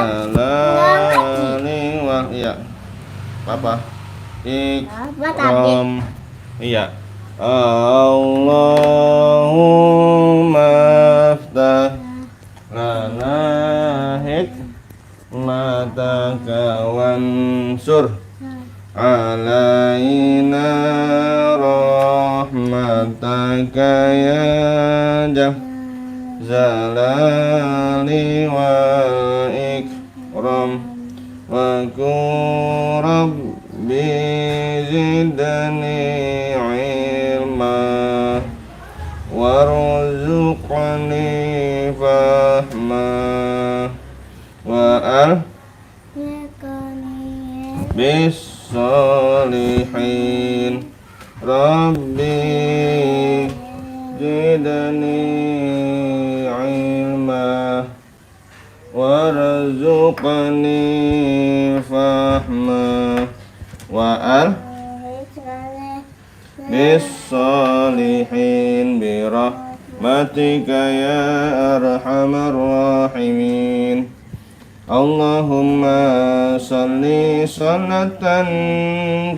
jalali wal iya. Apa? Ikram. Iya. Allahumma aftah lana hikmataka wansur alaina rahmataka ya zalali wa ikram wa rabbi zidni ilma warzuqni fahma wa bis solihin rabbi zidni ilma warzuqni fahma wa bis solihin birahmatika ya arhamar rahimin. Allahumma salli salatan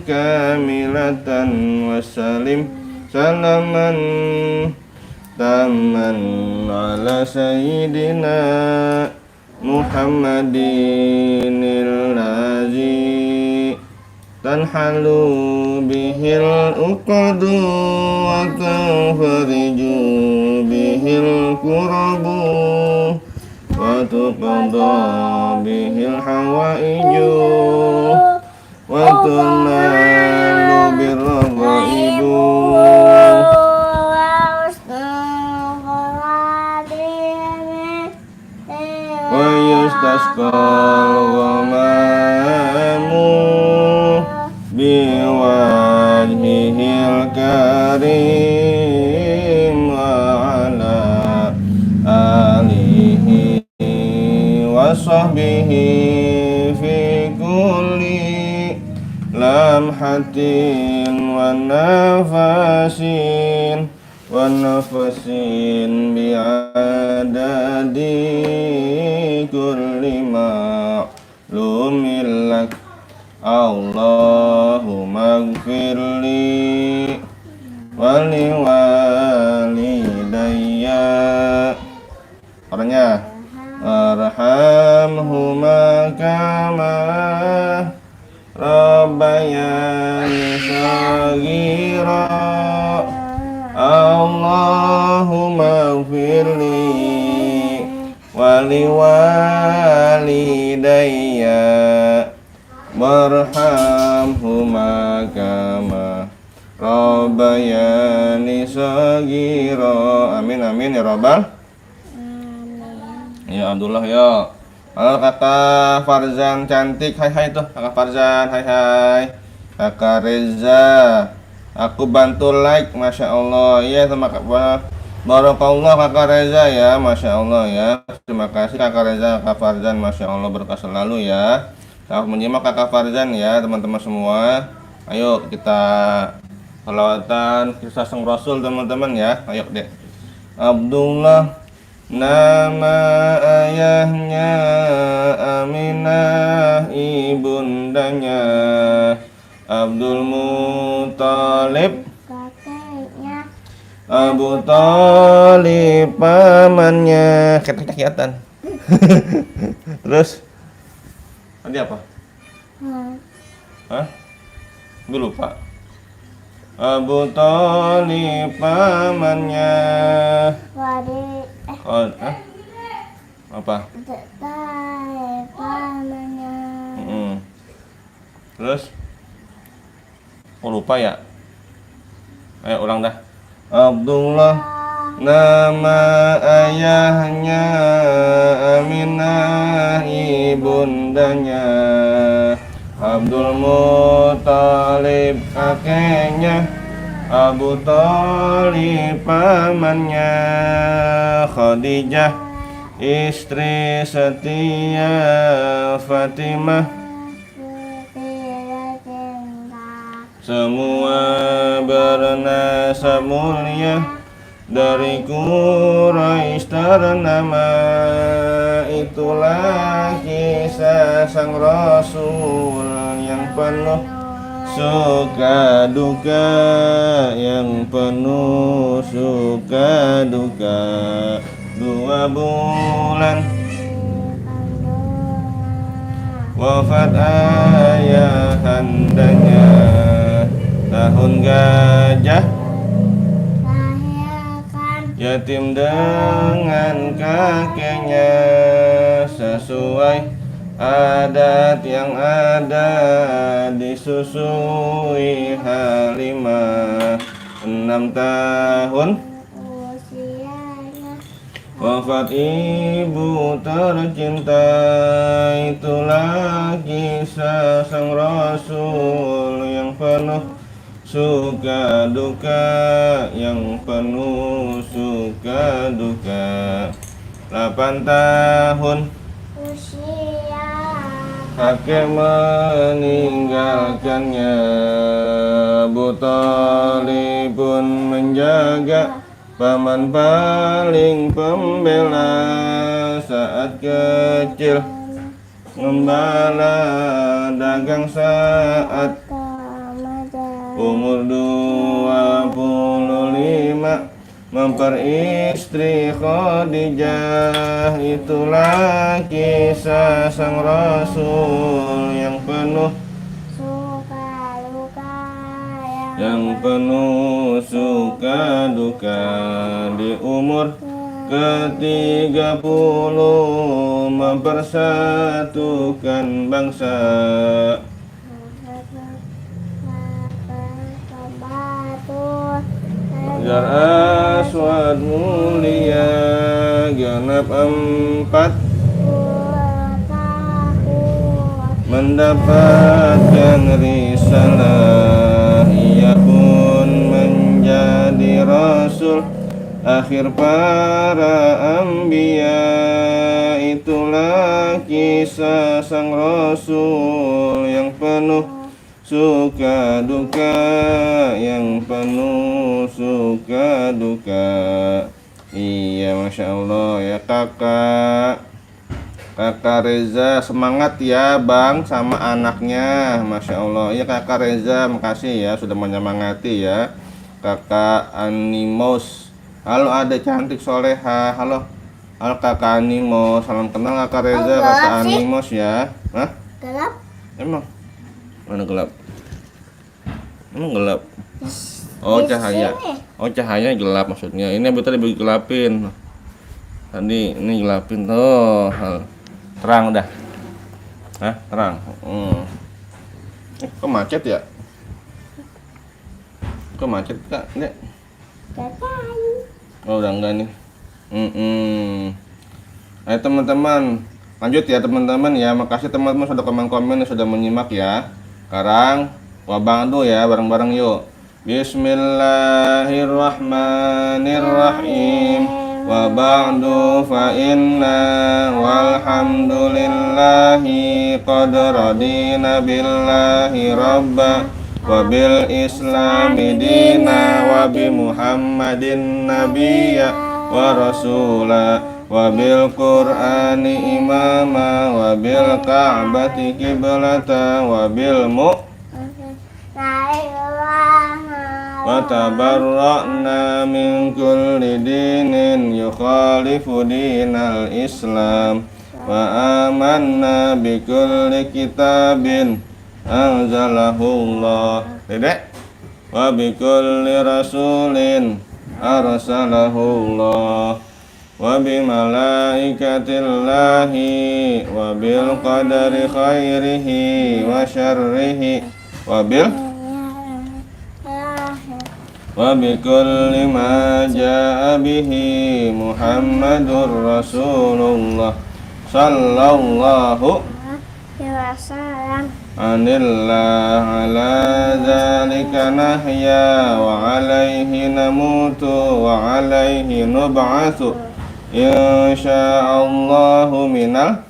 kamilatan wa salim salaman taman ala sayyidina Muhammadinil ladzi tanhalu bihil uqadu wa tanfariju bihil kurabu wa tuqadha bihil hawaiju wa tunalu birrahaibu wa yustasqal ghamamu biwajhihil karim wa ala alihi wa sahbihi fi kulli lamhatin wa nafasin bi'adadi kulli ma'lumin lak. Allahumma gfirli wali walidayya. Orangnya arhamhuma kama rabbayani shaghira. Allahumma gfirli wali walidayya warhamhuma kama rabbayani shaghira. Amin amin ya rabbal. Ya Abdullah ya. Halo kakak Farzan cantik. Hai hai tuh kakak Farzan. Hai hai. Kakak Reza. Aku bantu like, masya Allah. Iya sama kakak. Barakallah kakak Reza ya, masya Allah ya. Terima kasih kakak Reza, kakak Farzan, masya Allah berkah selalu ya. Selamat menyimak kakak Farzan ya teman-teman semua. Ayo kita salawatan kisah sang Rasul teman-teman ya. Ayo deh. Abdullah nama ayahnya, Aminah ibundanya, Abdul Muthalib kakeknya, Abu Thalib pamannya. Kelihatan. Terus tadi apa? Hah? Gue lupa. Abu Thalib pamannya. Apa? Pamannya. Terus? Oh lupa ya? Ayo ulang dah. Abdullah nama ayahnya, Aminah ibundanya, Abdul Muthalib kakeknya, Abu Thalib pamannya, Khadijah istri setia, Fatimah semua bernasab mulia, dari Quraisy ternama itulah kisah sang Rasul yang penuh suka duka, yang penuh suka duka. 2 bulan wafat ayahandanya, tahun gajah yatim dengan kakeknya, sesuai adat yang ada disusui Halimah. 6 tahun wafat ibu tercinta, itulah kisah sang Rasul yang penuh suka duka, yang penuh suka duka. 8 tahun usia kakek meninggalkannya, Abu Thalib pun menjaga, paman paling pembela. Saat kecil gembala dagang, saat umur 25 memperistri Khadijah. Itulah kisah sang Rasul yang penuh suka luka, yang penuh suka duka. Di umur ke-30 mempersatukan bangsa. Hajar Aswad mulia, genap 4 mendapatkan risalah. Ia pun menjadi Rasul akhir para anbiya. Itulah kisah sang Rasul yang penuh suka duka, yang penuh suka duka. Iya, Masya Allah ya kakak Reza, semangat ya bang sama anaknya, Masya Allah. Iya kakak Reza, makasih ya sudah menyemangati ya. Kakak Animos, halo adek cantik soleha, halo. Halo kakak Animos, salam kenal kakak Reza. Kakak Animos ya. Hah? gelap. Emang? Mana gelap? Emang gelap? Oh cahaya. Oh cahaya gelap maksudnya. Ini betul digelapin. Tadi ini gelapin tuh. Terang udah. Hah? Terang. Kok macet ya? Kok macet kak? Dek? Oh udah enggak nih. Ayo teman-teman, lanjut ya teman-teman ya. Makasih teman-teman sudah komen-komen dan sudah menyimak ya. Sekarang wabadu ya, bareng-bareng yuk. Bismillahirrahmanirrahim. Wa ba'du fa inna walhamdulillahi qad radina billahi rabba wa bil islami dina wa bi muhammadin nabiyya wa rasula wa bil qur'ani imama wa bil ka'bati qiblata wa bil wa tabarra'na min kulli dinin yukhalifu dinal islam wa amanna bi kulli kitabin anzalahullah. Dedek, wa bi kulli rasulin arsalahullah wa bi malaikatillahi wa bil qadari khairihi wa syarrihi wa bi kulli ma jaa bihi Muhammadur Rasulullah sallallahu anillah ala dzalika nahya wa alaihi namutu wa alaihi nub'atsu insyaallahu minal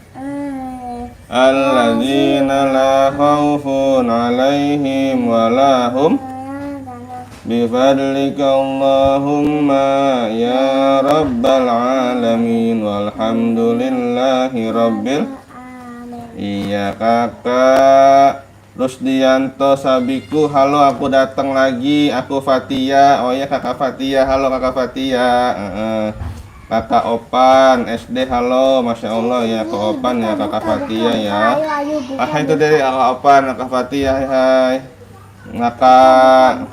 alladzina la khaufun alaihim wa lahum بفضلك اللهم يا رب العالمين والحمد لله رب Iya kakak Rusdianto Sabiku, halo aku datang lagi, aku Fatia. Oh ya kakak Fatia, halo kakak Fatia. Kakak Opan SD, halo, masya Allah ya kakak Opan ya kakak Fatia ya. Itu dari kakak Opan, kakak Fatia, hai. Kakak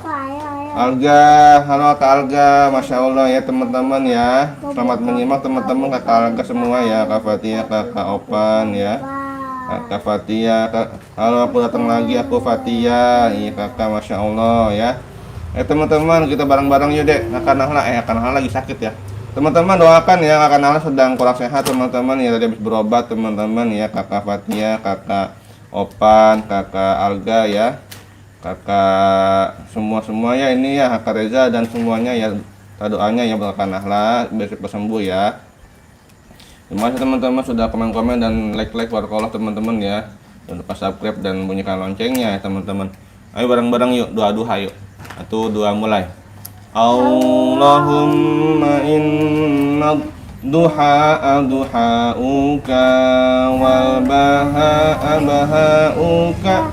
Alga, halo kakak Alga, masya Allah ya teman-teman ya. Selamat menyimak teman-teman kakak Alga semua ya, kakak Fatia, kakak Opan ya. Kakak Fatia, halo aku datang lagi, aku Fatia. Iya kakak, masya Allah ya. Teman-teman kita bareng-bareng yuk dek. Kakak Nahla lagi sakit ya. Teman-teman doakan ya, kakak Nahla sedang kurang sehat teman-teman ya, tadi habis berobat teman-teman ya. Kakak Fatia, kakak Opan, kakak Alga ya, kakak semua ya ini ya, kakak Reza dan semuanya ya. Doanya ya buat kakak Nahla biar cepat sembuh ya. Terima kasih teman-teman sudah komen-komen dan like barakallah teman-teman ya. Jangan lupa subscribe dan bunyikan loncengnya ya teman-teman. Ayo bareng-bareng yuk doa yuk. Satu dua mulai. Allahumma inna duha duhauka wal baha bahauka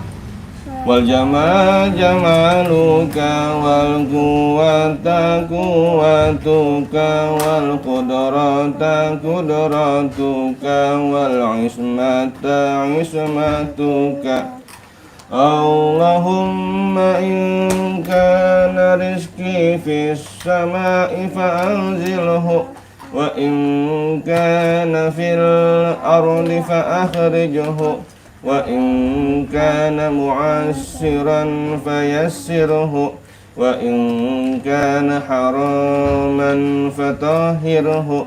wal jamal jamaluka wal quwwata quwwatuka wal qudrata qudratuka wal ismata ismatuka. Allahumma in kana rizqi fis sama'i fa'anzilhu wa in kana fil ardi fa'akhrijhu wa in kana mu'assiran fayassirhu wa in kana haraman fatahhirhu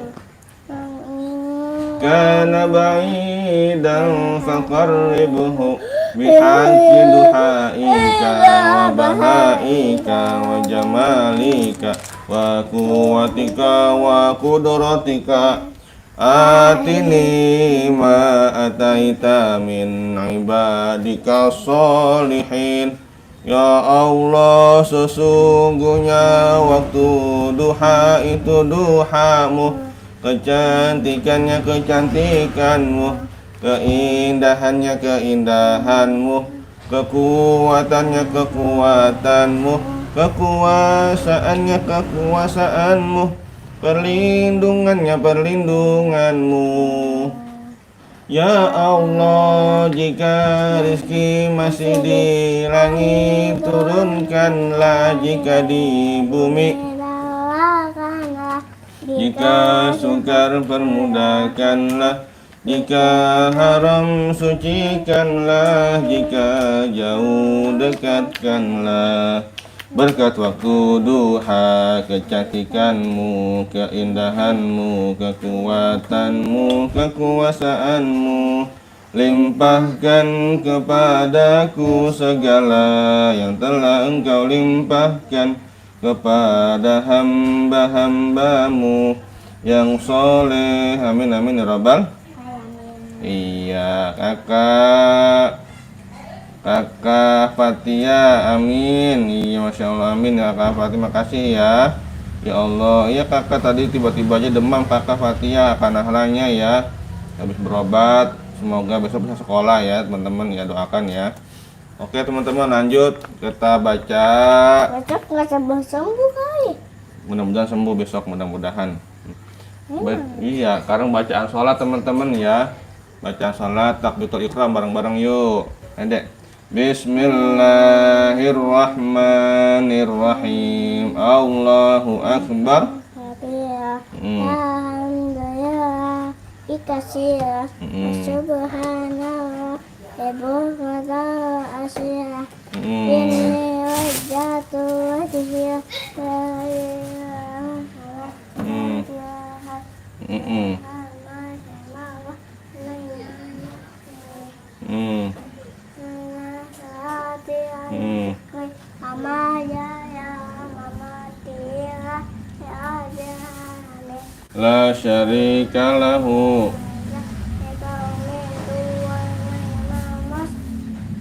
kana ba'idan faqarribhu bihaqqi duhaika wa bahaika wa jamalika wa quwwatika wa qudratika. Atini ma ataita min ibadika sholihin. Ya Allah, sesungguhnya waktu duha itu duhamu, kecantikannya kecantikanmu, keindahannya keindahanmu, kekuatannya kekuatanmu, kekuasaannya kekuasaanmu, perlindungannya perlindunganmu. Ya Allah, jika rizki masih di langit turunkanlah, jika di bumi jika sukar permudahkanlah, jika haram sucikanlah, jika jauh dekatkanlah. Berkat waktu duha, kecantikanmu, keindahanmu, kekuatanmu, kekuasaanmu, limpahkan kepadaku segala yang telah engkau limpahkan kepada hamba-hambamu yang soleh. Amin amin ya rabbal. Iya kakak Fatia, amin. Iya masya Allah, amin ya kakak Fatia, makasih ya. Ya Allah, iya kakak tadi tiba-tiba aja demam kakak Fatia, karena halanya ya habis berobat. Semoga besok bisa sekolah ya teman-teman ya, doakan ya. Oke teman-teman lanjut kita baca. Besok nggak sembuh kali. Mudah-mudahan sembuh besok, mudah-mudahan. Iya, sekarang bacaan sholat teman-teman ya. Bacaan sholat takbiratul ihram bareng-bareng yuk. Dek. Bismillahirrahmanirrahim. Allahu akbar. Alhamdulillah. Ikasih. Subhanallah. Ibu'ala asyirah. Ini wajatu wajhiyah. La ilaha La syarika lahu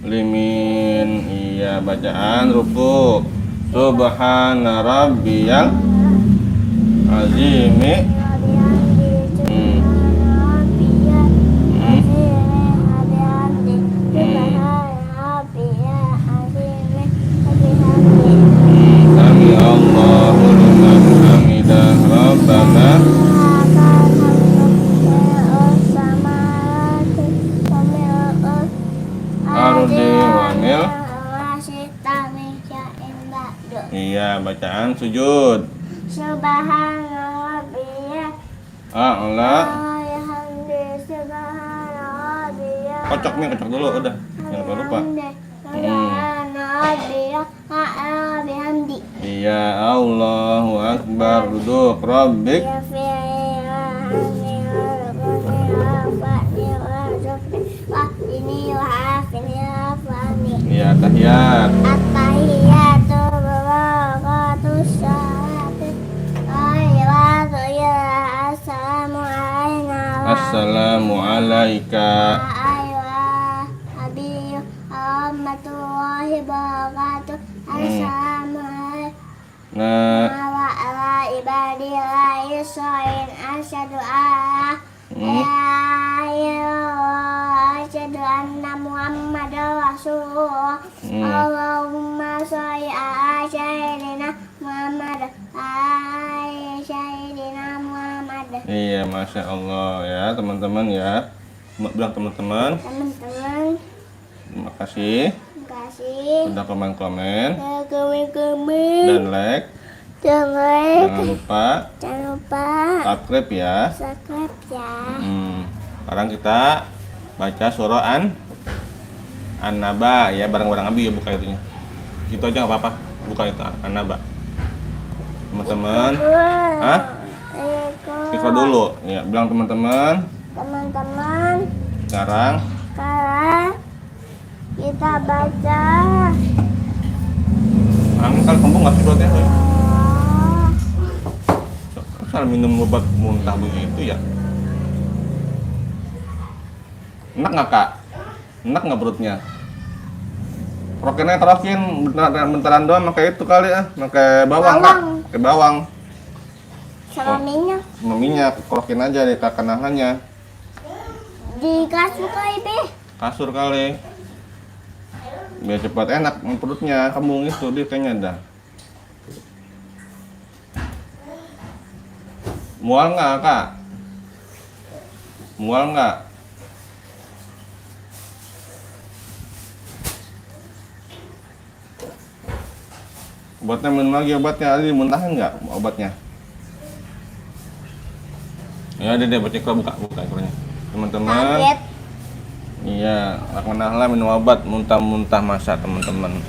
limin. Iya bacaan ruku. Subhana rabbiyal azimi. Sami Allahu liman hamidah rabbana. Ardi wanil. Iya, bacaan sujud. Subhanallah. A'la. Kocok nih, kocok dulu udah. Jangan lupa. Iya, Allahu Akbar. Duduk, Rabbik. Iya, tahiyat. Assalamu alaika. Nah, Allahumma sholli ala sayyidina Muhammad sayyidina Muhammad. iya, masya Allah ya teman-teman ya. Bilang teman-teman. Terima kasih. Udah komen-komen dan like. Jangan lupa subscribe ya. Sekarang kita baca surah An-Naba ya, bareng-bareng Abi ya, buka itunya. Itu aja nggak apa-apa, buka itu An-Naba. Teman-teman, Ikra dulu ya, bilang teman-teman. Sekarang kita baca angkal kamu nggak sih buatnya? Asal minum obat muntah begitu ya. Enak nggak kak? Enak nggak perutnya? Rokinnya kerokin bentaran doang, pakai itu kali ya, pakai bawang kak, pakai bawang. sama minyak Sama minyak, kerokin aja deh kanahannya. di kasur kali Kasur kali. Biar cepat enak perutnya, kamu itu dia kayaknya dah. Mual nggak kak? Mual nggak? Obatnya minum lagi obatnya, Ali muntahin nggak obatnya? Ya deh buat Ikra, buka Ikranya teman-teman. kaget. Iya, lah minum obat muntah-muntah masa teman-teman.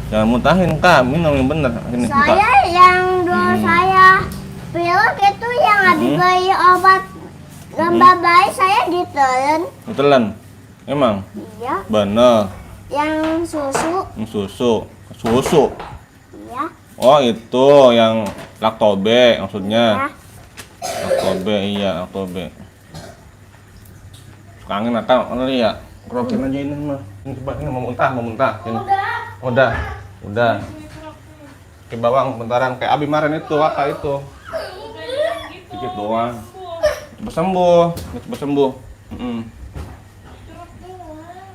Jangan muntahin kak, minum yang bener. Ini, buka. Saya yang dulu saya pilek itu yang habis beli obat gambar bayi saya ditelan. Ditelan, emang? Iya. Bener. Yang Susu. Iya. Oh itu yang laktobe maksudnya. Ya. Laktobe, iya laktobe. Kangen akal, kali ya. Kerokin aja ini mah. Ini coba ini mau muntah. Ini. Udah. Ke bawang bentaran kayak Abi kemarin itu, kakak itu. Dikit doang. Cepet sembuh.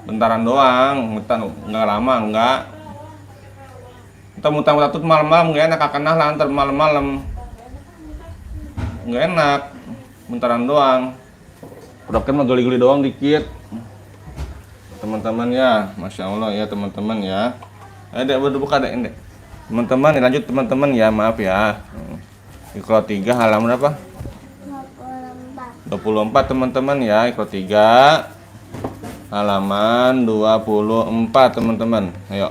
Bentaran doang, nggak lama, enggak. Kita muntah-muntah tuh malam-malam nggak enak, akan lah ntar malam-malam. Nggak enak, bentaran doang. Kerokin mah geli-geli doang dikit. Teman-teman ya, masya Allah ya teman-teman ya. Dek, buka dek, Dek. Teman-teman, lanjut teman-teman ya, maaf ya. Iqra 3 halaman apa? 24 teman-teman ya, Iqra 3 halaman 24 teman-teman. Ayo.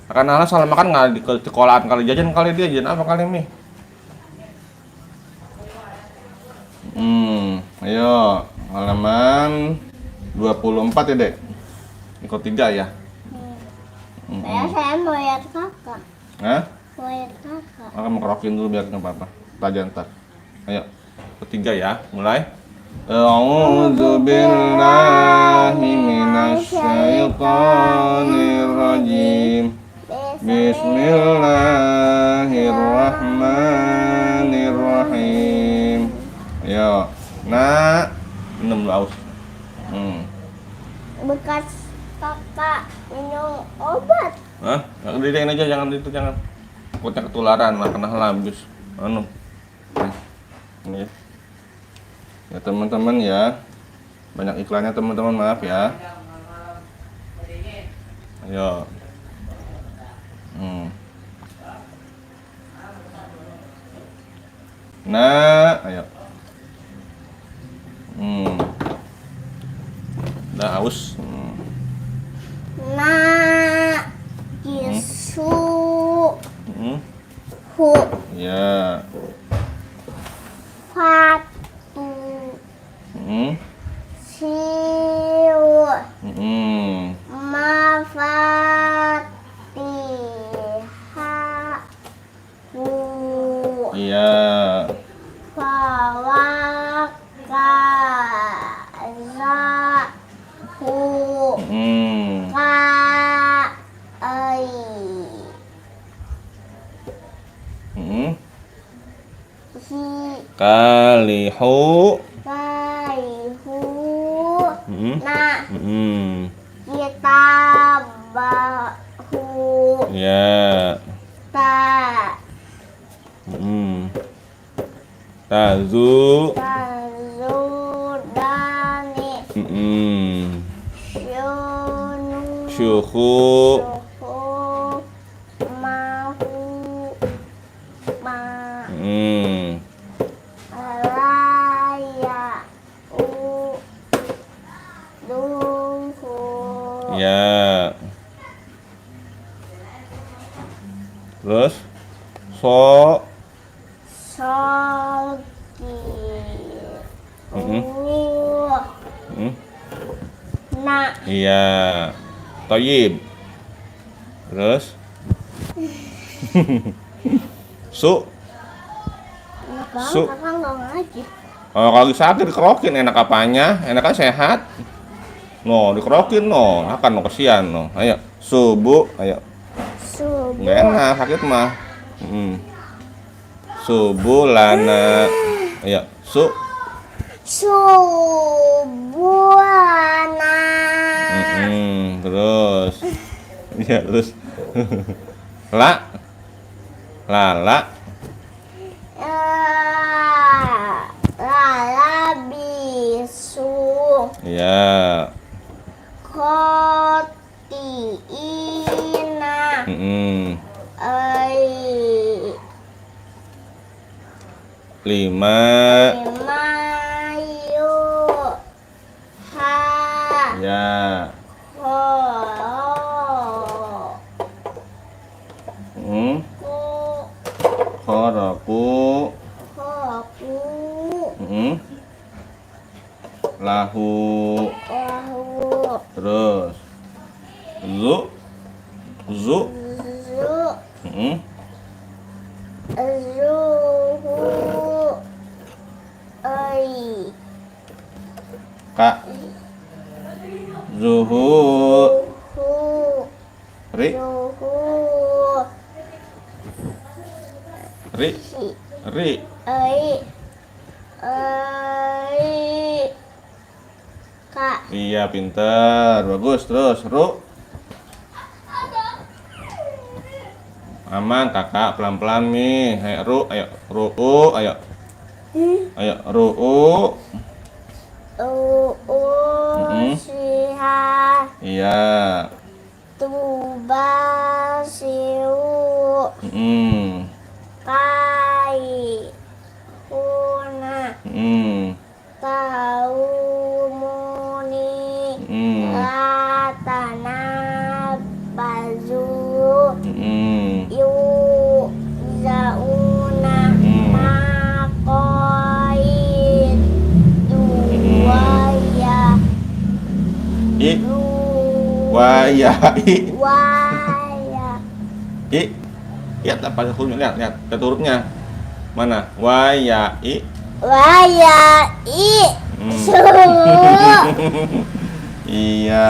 Akan Nahla salah makan nggak di sekolahan kali, jajan kali dia, jajan apa kali Mi? Ayo halaman 24 ya Dek. Iqra 3 ya. Saya mau lihat kakak. Hah? Mau lihat kakak. Akan mengkerokin dulu biar nggak apa-apa. Pelajaran ntar. Ayo, ketiga ya, mulai. A'udzu billahi minasy syaithanir rajim. Bismillahirrahmanirrahim. Yo, nak, minum dulu aus. Bekas kakak minum obat. Hah? Jangan didiain aja, jangan itu, jangan. Takutnya ketularan, makan habis. Anu. Ini. Ya teman-teman ya. Banyak iklannya teman-teman, maaf ya. Ayo. Nah, ayo. Udah haus. Nak, kisu, hu, Ya. fatu, siu, mafatihah, hu, Iya. fawakaza, hu, kai, hi, Kalihu. kaihu, na, Hmm. kitabahu, Ya. ta, Tazu. tazudani, syunu, Syuhu. syuhu, mahu, ma, raya, duhu, Ya. Terus so. soki, na, Iya. Toyib. Terus su. Su. kakak nggak ngaji. Oh, kalau lagi sakit dikerokin, enak apanya? Enak kan sehat. No, dikerokin no, akan no kesian no. Ayo, subuh, ayo. Subuh, Nggak enak sakit mah. Subuh lana. Ayo, subuhana, terus. Iya, terus. Lala. lalabisu, Iya. kotiina, ai, 5. limayu, ha, Ya. ho, ku, Khoroku. hoku, Lahu. lahu, Terus zu. zu, zuhu, ai, Kak. Zuhu. hu, Ri. zuhu, Ri. hi, Ri. ai, kak, Iya, pinter. Bagus. Terus ru. Aman, kakak. Pelan-pelan nih. Ayo ru. Ayo ru'u. Ayo. Ayo ru'u. siha, Iya. tubasiu, kai, huna, kaumuni, latana, bazu, yu, zauna, makoid, duwaya, I. Waya. I. waya, Lihat apa hurufnya? Lihat kata hurufnya. Mana? Waya. I. waya, Iya.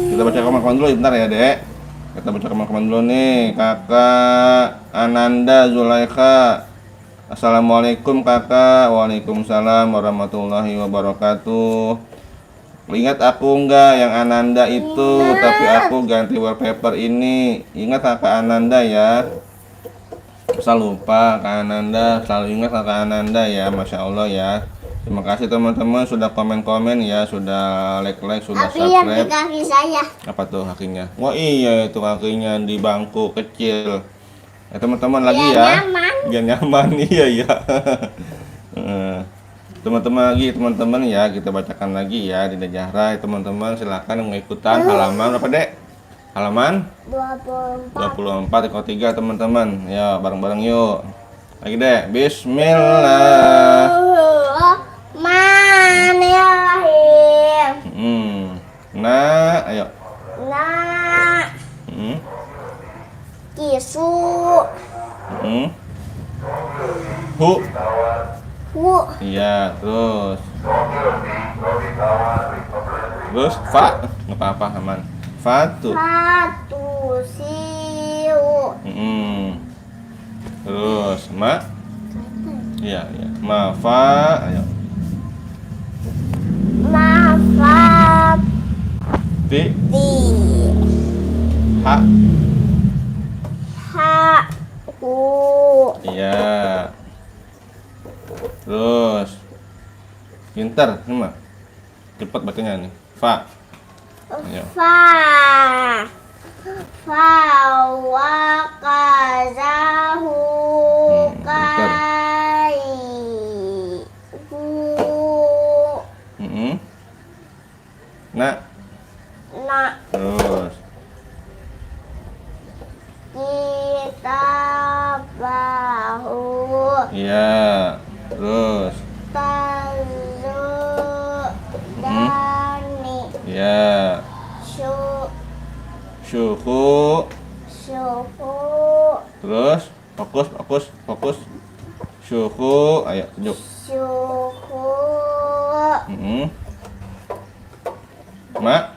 Kita baca kawan-kawan dulu bentar ya, Dek. Kita baca teman-teman dulu nih. Kakak Ananda Zulaikha. Assalamualaikum kakak. Waalaikumsalam warahmatullahi wabarakatuh. Ingat aku enggak yang Ananda itu? Ingat. Tapi aku ganti wallpaper ini. Ingat kakak Ananda ya. Selalu lupa Kak Ananda, selalu ingat Kak Ananda ya, Masya Allah ya. Terima kasih teman-teman sudah komen-komen ya, sudah like-like, sudah Tapi yang di subscribe. kaki saya. Apa tuh kakinya? Wah iya itu kakinya di bangku kecil. Teman-teman lagi Biar ya. nyaman. Biar nyaman iya ya. Teman-teman lagi teman-teman ya, kita bacakan lagi ya di Dajahra. Teman-teman silakan mengikutan halaman apa dek? Halaman 24. 24 ekor 3 teman-teman. Ya bareng-bareng yuk. Lagi deh. Bismillah. Bismillahirrahmanirrahim. Nah, ayo. Nah, Hmm. kisu. Hmm. Hu. Hu. Iya, terus. Terus fa. Nggak apa-apa aman. Fatu. Satu. Siu. Hmm. Terus ma. Iya, iya. Ma fa. Ayo. Mafat. Ti. Di. Ha. Ha. Hu. Iya. Terus pinter nih mah. Cepat bacanya nih. Fa. Ayo. Fa. Fa wa kazahu pinter. kai. Hu. Nah. Nak. Terus Kita bahu. iya. Terus Tazu. Dani. iya. Syuhu. Suhu. Terus fokus. Syuhu. Ayo tunjuk. Suhu. Ma.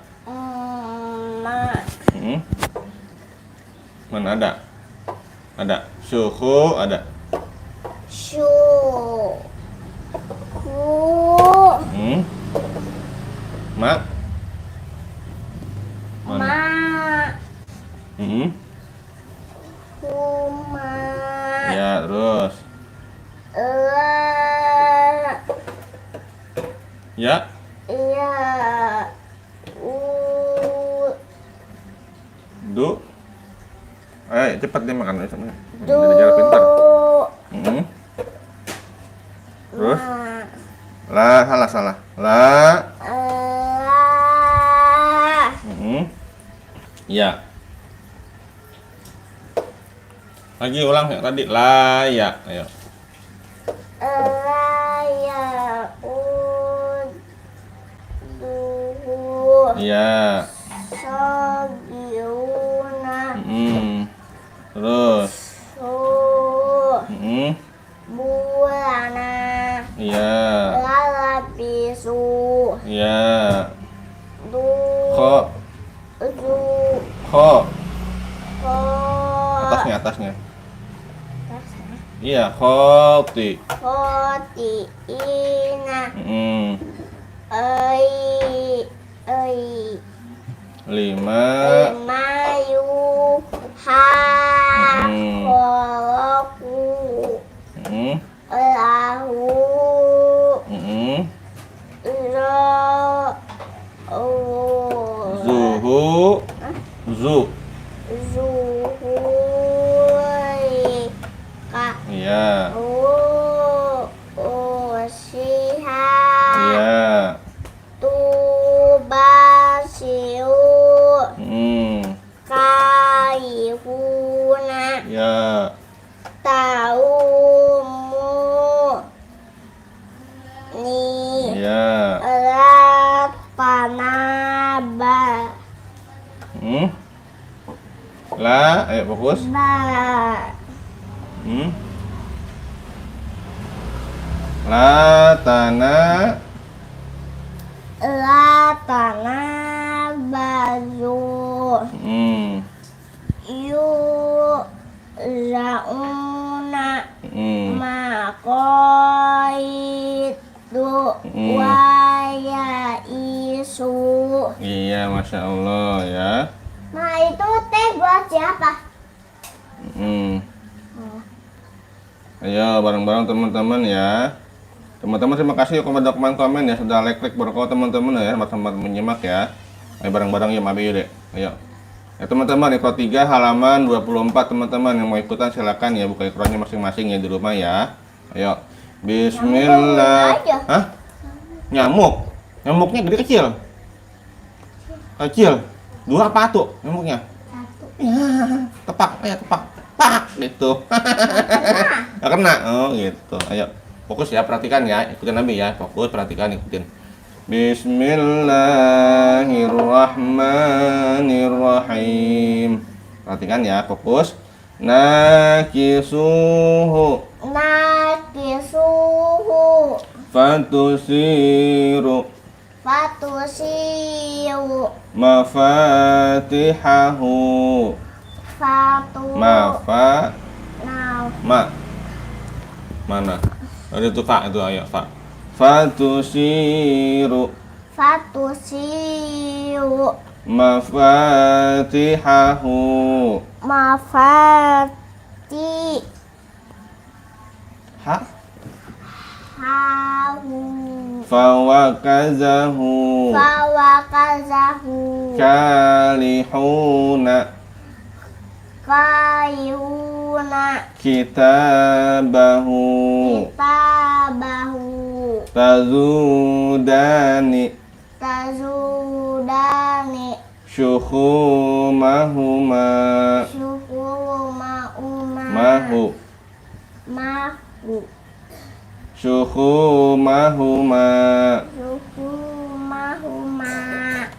Mak. Mana ada? Ada. Syuhu ada. Suhu. Ma. Mana? Mak. Kuma. Ya, terus. Ya. Iya. Du. Ayo cepat dia makan sama. Du. Jalan pintar. Terus la salah. La. Ya. Lagi ulang ya tadi. La ya. Ayo. Iya. Sogiuna. Terus. Su. Mm-mm. Bulana. Iya. Lalapisu. Iya. Du. Kho. Du. Kho. Ko. Atasnya. Iya, khoti. Koti. Ina. Mm. Ei. 5. Mayu. Ha. Koloku. Lahu. Ro. Zuhu. Zu. Zuhui. Ka. Iya. Usiha. Iya. Tubasiu. Kaihuna. Iya. Taumu. Ni. Iya. Panaba. La, ayo fokus. Ba. La tanah. La tanah bazu. Yasma'una Mm. maqaitu wa ya'isu. Iya, Masya Allah ya. Nah, itu teh buat siapa? Mm. Ayo bareng-bareng teman-teman ya. Teman-teman terima kasih kepada komen-komen ya, sudah like berkau teman-teman ya, sama menyimak ya. Ayo bareng-bareng ya Mabi deh. Ayo. Ya teman-teman, Iqra 3 halaman 24 teman-teman yang mau ikutan silakan ya, buka Iqranya masing-masing ya di rumah ya. Ayo. Bismillah. Nyamuk aja. Hah? Nyamuk? Nyamuknya gede kecil? Kecil. 2 apa tuh nyamuknya? Satu. Ya, tepak, ayo tepak. Pak gitu. Nggak kena. Oh, gitu. Ayo. Fokus ya, perhatikan ya. Ikutin Nabi ya. Fokus, perhatikan, ikutin. Bismillahirrahmanirrahim. Perhatikan ya, fokus. Nakisuhu Nakisuhu fatusiru fatusiu mafatihahu fatu mafa now ma mana? Ada itu fa itu, ayo fa. Fatusiru fatusiu mafatihahu mafati ha hahu fawakazahu fawakazahu kalihuna kayuna kitabahu kitabahu tazudani tazudani syukhumahuma syukurumahuma mahu mahu syukhumahuma syukurumahuma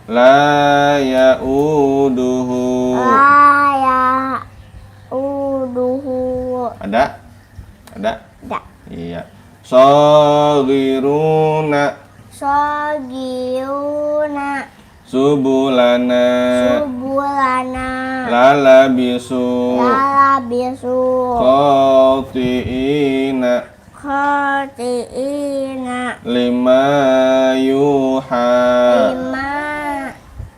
la yauduhu. laya uduhu Ada? Ada? da Iya. Shagiruna sogiuna subulana subulana lalabisu lalabisu khati'ina khati'ina lima yuha. lima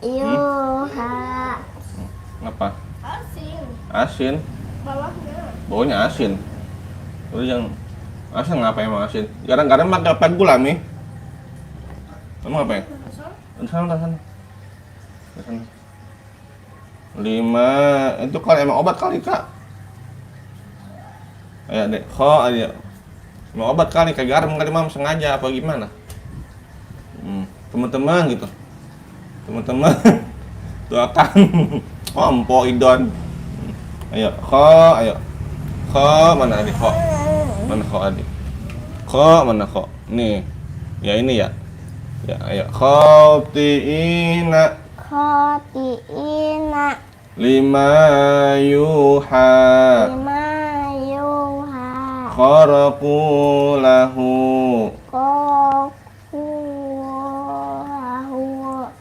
yuha Apa? asin Asin? Baunya asin. Udah jangan asin, ngapa emang asin? Kadang-kadang pakai apa gula mi? Emang apa ya? Di sana, di sana. Di sana. 5 itu kalau emang obat kali kak. Ayo dek, aja. Emang obat kali, kayak garam kali mam sengaja apa gimana? Teman-teman gitu. Teman-teman doakan. Oh, Empo Idon. Ayo, ayo. Mana adik Mana adik? Mana nih. Ya ini ya. Ya, ayo. Khati'ina khati'ina lima yuha lima yuha kharaqu lahu kokulahu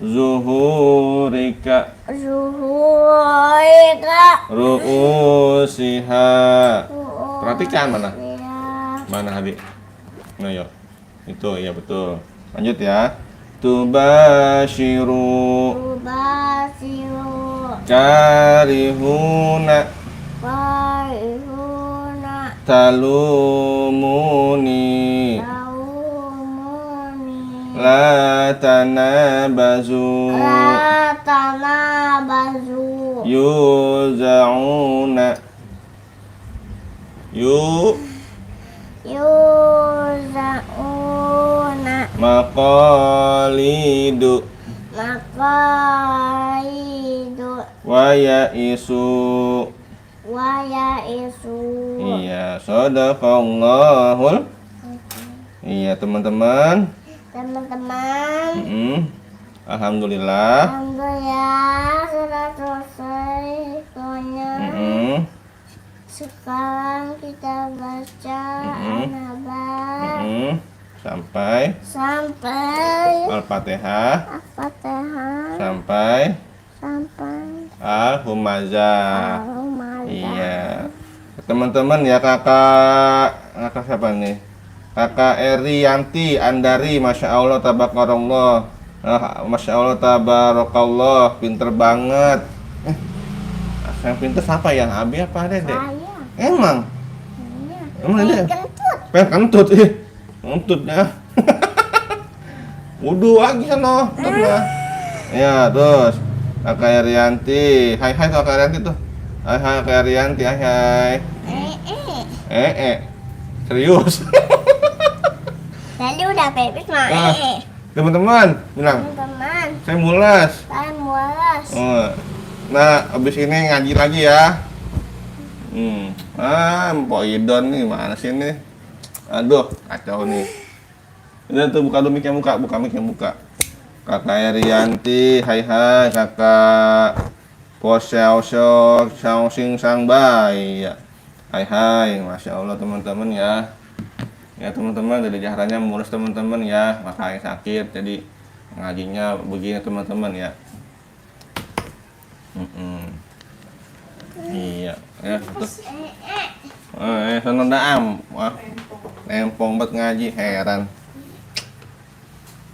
zuhurika zuhurika ru'usiha. Perhatikan mana? Mana adik? Nah, yuk. Itu ya betul. Lanjut ya. Tubashiru Tubasiru karihuna Warihuna talumuni Taumuni la tanabazu Ratana bazu yuzauna Yuzauna maqalidu Makaidu wa ya'isu. Wayaisu Iya, sadaqallahul. Iya, teman-teman. Teman-teman Alhamdulillah. Alhamdulillah sudah selesai semuanya. Sekarang kita baca An-Naba Sampai Al-Fatihah. Al-Fatihah Sampai sampai Al-Humazah. Al-Humazah. Iya. teman-teman ya, kakak siapa nih? Kakak Erianti Andari, masya Allah tabarakallah. Masya Allah tabarakallah, pinter banget. Yang pinter siapa ya? Abi apa Dede? Saya. Emang? Emang Dede? Kentut. Pengen kentut, kentut ya. Wudhu lagi sana, ya. Terus kakak Erianti, hai kakak Erianti tuh. Hai kakak Erianti, hai. Serius. Tadi udah pipis mah. Teman-teman bilang, Teman-teman, saya mulas. saya mulas. Nah, abis ini ngaji lagi ya. Mpok Idon nih mana sih nih? Aduh, kacau nih. Udah tuh buka dulu mic-nya, buka mic-nya, buka. Kakak Erianti, hai kakak Po Xiao Xing Sang Bai ya. Hai, masya Allah teman-teman ya. Ya teman-teman, dari jaharannya mulus teman-teman ya, makanya sakit, jadi ngajinya begini teman-teman ya. Iya, ya terus. Sana daam, wah, nempong banget ngaji, heran.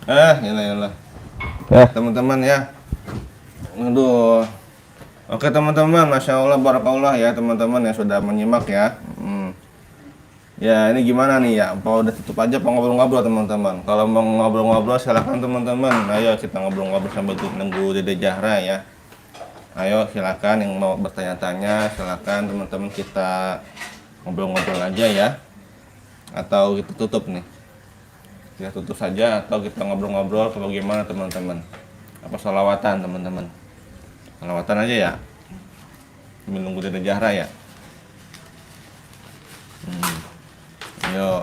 Gila. Ya teman-teman ya. Aduh. Oke teman-teman, masya Allah, barakallah ya teman-teman yang sudah menyimak ya. Ya ini gimana nih ya? Apa udah tutup aja, apa ngobrol-ngobrol teman-teman? Kalau mau ngobrol-ngobrol silahkan teman-teman. Ayo kita ngobrol-ngobrol sambil nunggu Dede Zahra ya. Ayo silakan yang mau bertanya-tanya, silakan teman-teman, kita ngobrol-ngobrol aja ya. Atau kita tutup nih. Kita tutup saja atau kita ngobrol-ngobrol atau bagaimana teman-teman? Apa sholawatan teman-teman? Sholawatan aja ya. Sambil nunggu Dede Zahra ya. Yo,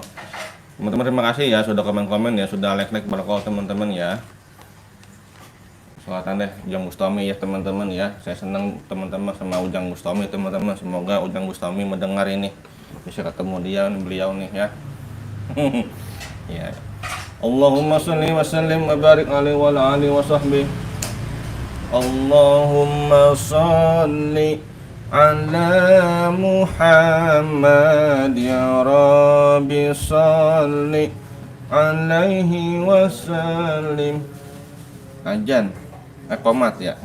teman-teman terima kasih ya sudah komen-komen ya, sudah like berkol teman-teman ya. Sholawatan deh Ujang Bustami ya teman-teman ya. Saya senang teman-teman sama Ujang Bustami teman-teman. Semoga Ujang Bustami mendengar ini, bisa ketemu beliau nih ya. Ya. Allahumma sholli wa sallim wa barik alaihi wa ala alihi wa sahbihi. Allahumma sholli ala Muhammad ya Rabbi sholli alaihi wasallim. Ajan komat ya.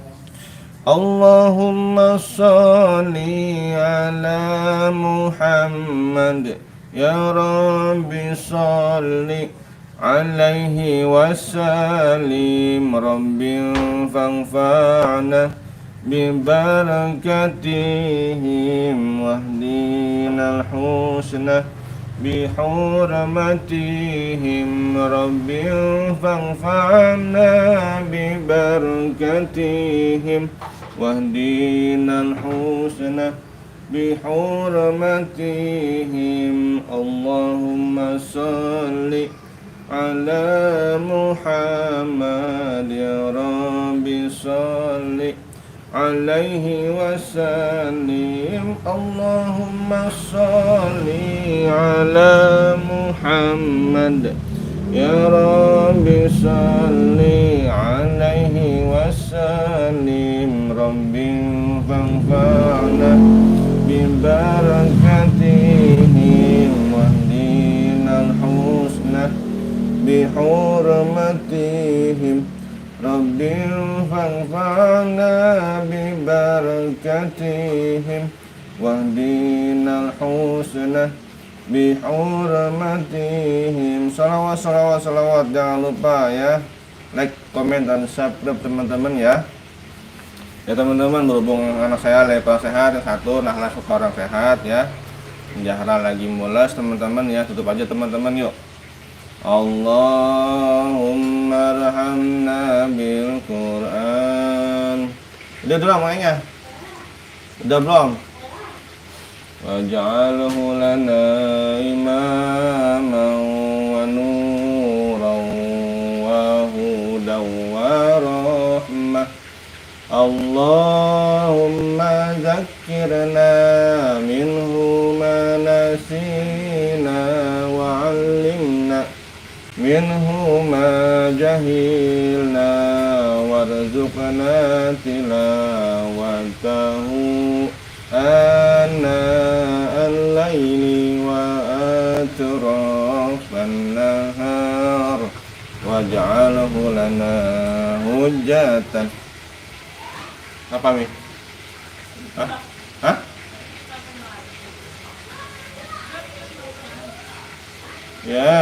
Allahumma sholli ala Muhammad ya Rabbi sholli alaihi wasallim. Rabbi fanfa'na ببركتهم واهدنا الحسنى بحرمتهم رب فانفعنا ببركتهم واهدنا الحسنى بحرمتهم اللهم صل على محمد يا رب صل عليه وسلم اللهم صل على محمد يا رب صل عليه وسلم رب فانفعنا ببركتهم واهدنا الحسنى بحرمتهم رب فانفعنا ببركتهم واهدنا الحسنى بحرمتهم. Salawat jangan lupa ya, like, komen, dan subscribe teman-teman ya. Ya teman-teman, berhubung anak saya level sehat, yang satu Nahla suka orang sehat ya, Zahra lagi mulas teman-teman ya. Tutup aja teman-teman yuk. Allahumma arhamna bil Quran. Udah belum mainnya? Udah belum? Waj'alhu lana imaman wa nuran wa hudan wa rahmah. Allahumma zakkirna minhu ma nasina wa 'allimna minhu ma jahilna warzuqna tilawatahu ana waj'alhu lana hujjatan. Apa Mi? Hah? Hah? Ya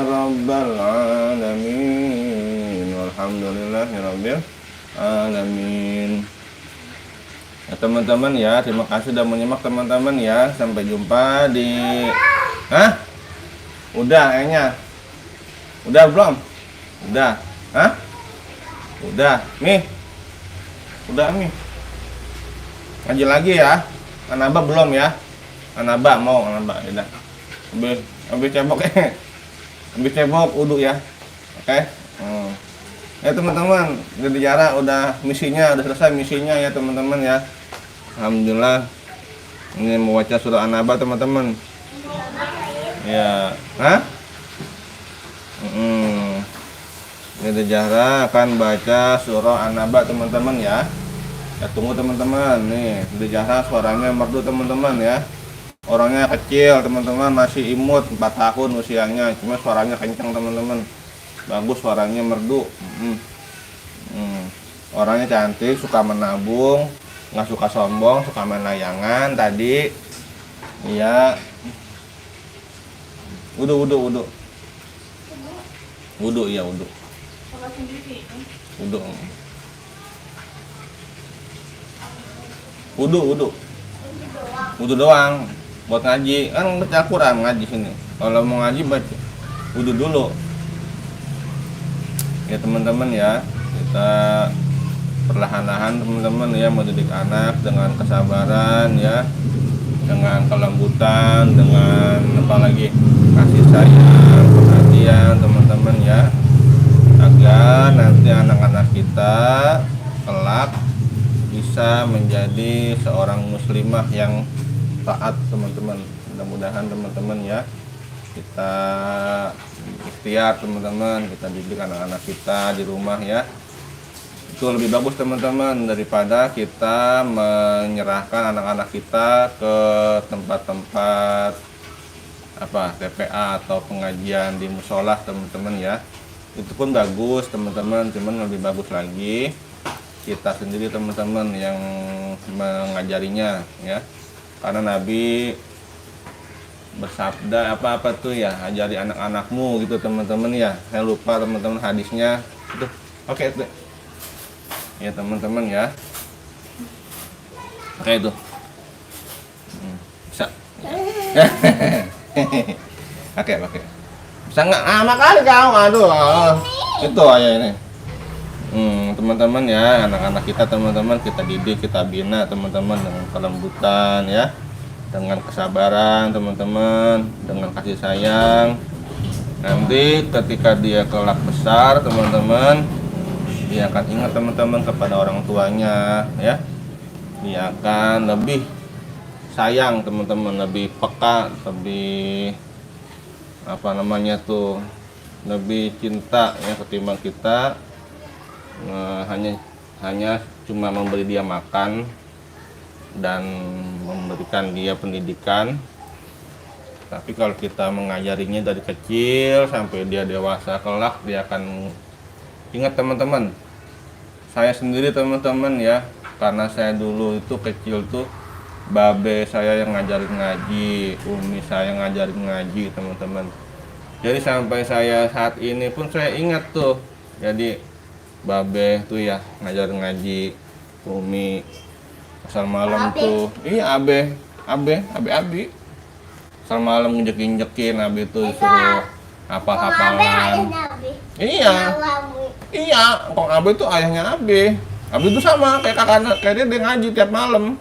Rabbal Alamin. Alhamdulillahirabbil Alamin. Ya teman-teman ya, terima kasih sudah menyimak teman-teman ya. Sampai jumpa di Hah? Udah kayaknya. Udah belum? Udah. Hah? Udah. Mi. Udah Mi. Ngaji lagi ya. Anaba belum ya? Anaba mau Anaba ya. Habis cebok habis cebok wudu ya. Oke. Ya teman-teman, jadi jarak udah misinya udah selesai misinya ya teman-teman ya. Alhamdulillah. Ini membaca surah An-Naba teman-teman. Ya, hah? Jadi Zahra akan baca surah An-Naba teman-teman ya. Ya tunggu teman-teman nih. Jadi Zahra suaranya merdu teman-teman ya. Orangnya kecil teman-teman, masih imut 4 tahun usianya, cuma suaranya kencang teman-teman. Bagus suaranya merdu. Orangnya cantik, suka menabung, nggak suka sombong, suka main layangan tadi. Iya. Wudu iya wudu. Wudu doang. Buat ngaji, kan baca Al-Quran ngaji sini. Kalau mau ngaji baca wudu dulu. Ya teman-teman ya, kita perlahan-lahan teman-teman ya mendidik anak dengan kesabaran ya, dengan kelembutan, dengan apa lagi kasih sayang, perhatian teman-teman ya, agar nanti anak-anak kita kelak bisa menjadi seorang muslimah yang taat teman-teman. Mudah-mudahan teman-teman ya kita ikhtiar teman-teman, kita didik anak-anak kita di rumah ya. Itu lebih bagus teman-teman daripada kita menyerahkan anak-anak kita ke tempat-tempat apa TPA atau pengajian di musola teman-teman ya. Itu pun bagus teman-teman, cuman lebih bagus lagi kita sendiri teman-teman yang mengajarinya ya. Karena Nabi bersabda apa tuh ya, ajari anak-anakmu gitu teman-teman ya. Saya lupa teman-teman hadisnya itu. Oke itu ya teman-teman ya. Oke itu bisa. Oke. Bisa nggak? Makanya kau aduh itu ayah ini. Teman-teman ya, anak-anak kita teman-teman kita didik, kita bina teman-teman dengan kelembutan ya, dengan kesabaran teman-teman, dengan kasih sayang. Nanti ketika dia kelak besar teman-teman, dia akan ingat teman-teman kepada orang tuanya ya. Dia akan lebih sayang teman-teman, lebih peka, lebih apa namanya tuh, lebih cinta ya ketimbang kita hanya cuma memberi dia makan dan memberikan dia pendidikan. Tapi kalau kita mengajarinya dari kecil sampai dia dewasa kelak, dia akan ingat teman-teman. Saya sendiri teman-teman ya, karena saya dulu itu kecil tuh babe saya yang ngajarin ngaji, umi saya ngajarin ngaji teman-teman. Jadi sampai saya saat ini pun saya ingat tuh. Jadi babe tuh ya ngajarin ngaji, umi asal malam tuh iya abi asal malam injekin abi tuh suruh hafal-hafalan. Iya kong abi tuh ayahnya abi tuh sama kayak kakaknya, kayak dia ngaji tiap malam,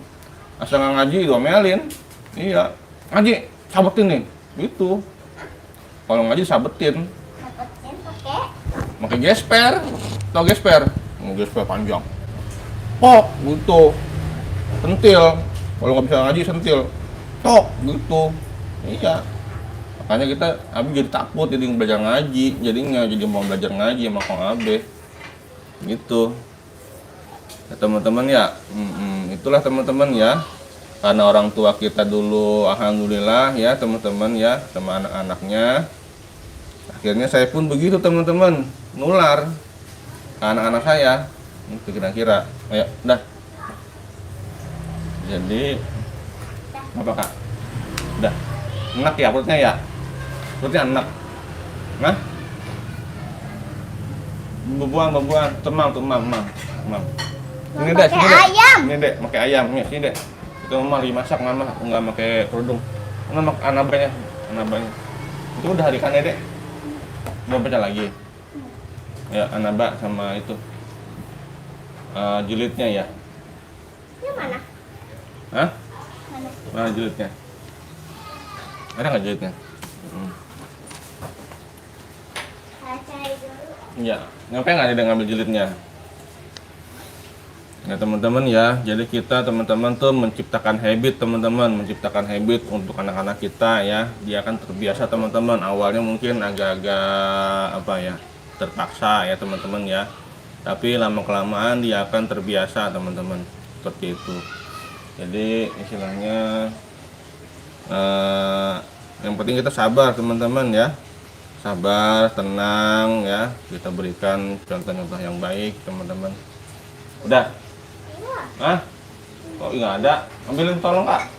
asal nggak ngaji diomelin. Iya ngaji sabetin nih gitu, kalau ngaji sabetin pakai gesper. Tau gesper? Gesper panjang. Tok gitu. Sentil. Kalau nggak bisa ngaji sentil. Tok gitu. Iya. Makanya kita abi jadi takut jadi belajar ngaji. Jadinya jadi mau belajar ngaji sama Kong Abe. Gitu. Ya, teman-teman ya. Itulah teman-teman ya. Karena orang tua kita dulu alhamdulillah ya teman-teman ya sama anak-anaknya Akhirnya saya pun begitu teman-teman, nular ke anak-anak saya. Itu kira-kira. Ayo, dah. Jadi apa kak? Udah. Enak ya perutnya ya? Perutnya enak. Nah? Bebuang, temang. Ini deh, sini deh. Ayam. Ini deh, pakai ayam. Nih, sini deh. Itu mama lagi masak, mama enggak pakai kerudung. Mama anabanya. Itu udah harikannya deh. Mau baca lagi. Ya, anaba sama itu. Jilidnya ya. Ini mana? Hah? Mana? Mana jilidnya? Ada nggak jilidnya? Saya cari dulu. Iya. Ngapain nggak ada ngambil jilidnya? Ya teman-teman ya, jadi kita teman-teman tuh menciptakan habit untuk anak-anak kita ya. Dia akan terbiasa teman-teman. Awalnya mungkin agak-agak apa ya, terpaksa ya teman-teman ya. Tapi lama-kelamaan dia akan terbiasa teman-teman, seperti itu. Jadi istilahnya yang penting kita sabar teman-teman ya. Sabar, tenang ya. Kita berikan contoh-contoh yang baik teman-teman. Udah? Hah? Kok nggak ada? Ambilin tolong kak.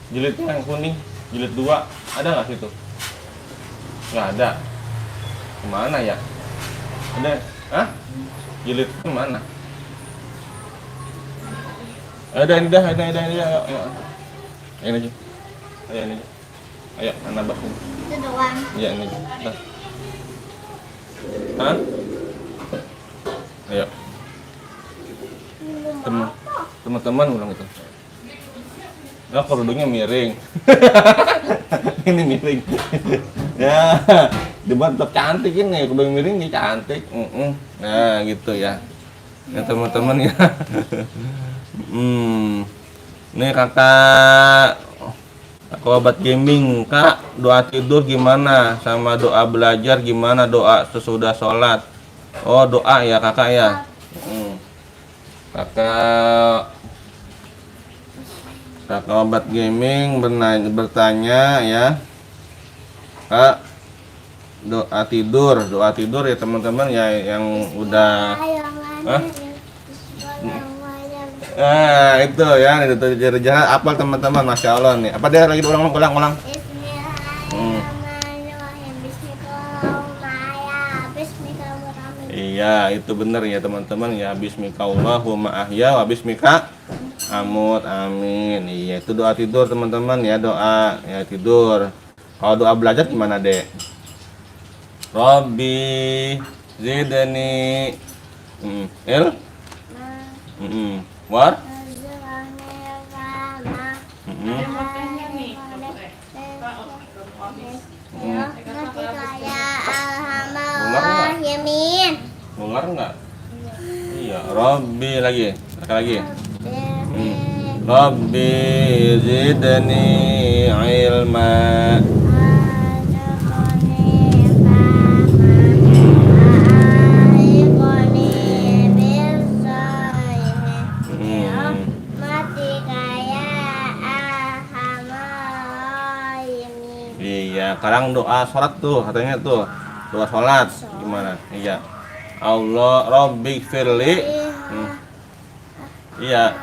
Jilidnya yang kuning, jilid 2. Ada nggak situ? Nggak ada. Kemana ya? Ada? Hah? Jilid kemana? Ada ini dah, ayo. Ini aja. Ayo ini aja. Ayo, anak bakun. Itu doang. Iya ini aja. Dah. Hah? Ayo. Teman-teman ulang itu. Nah, kerudungnya miring. Ini miring. Ya, debat tetap cantik ini. Kerudung miring ini cantik. Nah, gitu ya. Ya teman-teman ya. Ini kakak obat gaming. Kak, doa tidur gimana? Sama doa belajar gimana? Doa sesudah sholat. Oh, doa ya kakak ya. Kakak obat gaming bertanya ya, Kak, doa tidur ya teman-teman ya yang udah, itu ya itu jarak apa teman-teman, masya Allah nih. Apa dia lagi ulang. Iya, itu benar ya teman-teman ya. Bismikallahumma ahya wa bismika amut, amin. Iya, itu doa tidur teman-teman ya, doa ya tidur. Kalau doa belajar gimana, Dek? Robbi zidni war Dengar nggak? Iya, Robbi lagi. Robbi zidni ilma. Iya, sekarang doa sholat tuh katanya tuh. Doa sholat gimana? Iya. Allah Rabbi firli. Iya.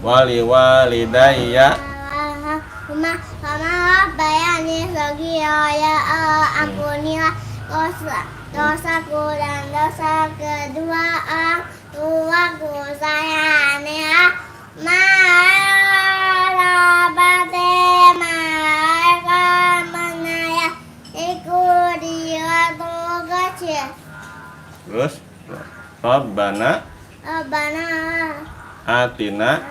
Wali walidayya. Sama bayani ya ampunilah dosaku dan dosa kedua orang tuaku sayangnya marabate mereka menayang ikut dia tuh kecil. Terus Rabbana atina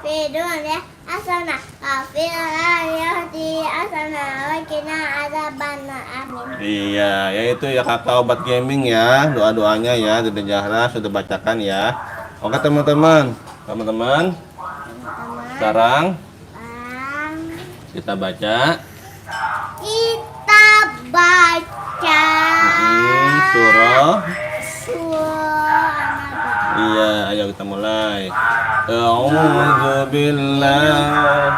Fidun ya asana kafir ayati asana wakina azabana amin. Iya, yaitu ya kakak obat gaming ya, doa-doanya ya sudah Zahra sudah bacakan ya. Oke teman-teman, sekarang kita baca surah. Iya, ayo kita mulai. A'udzu billah.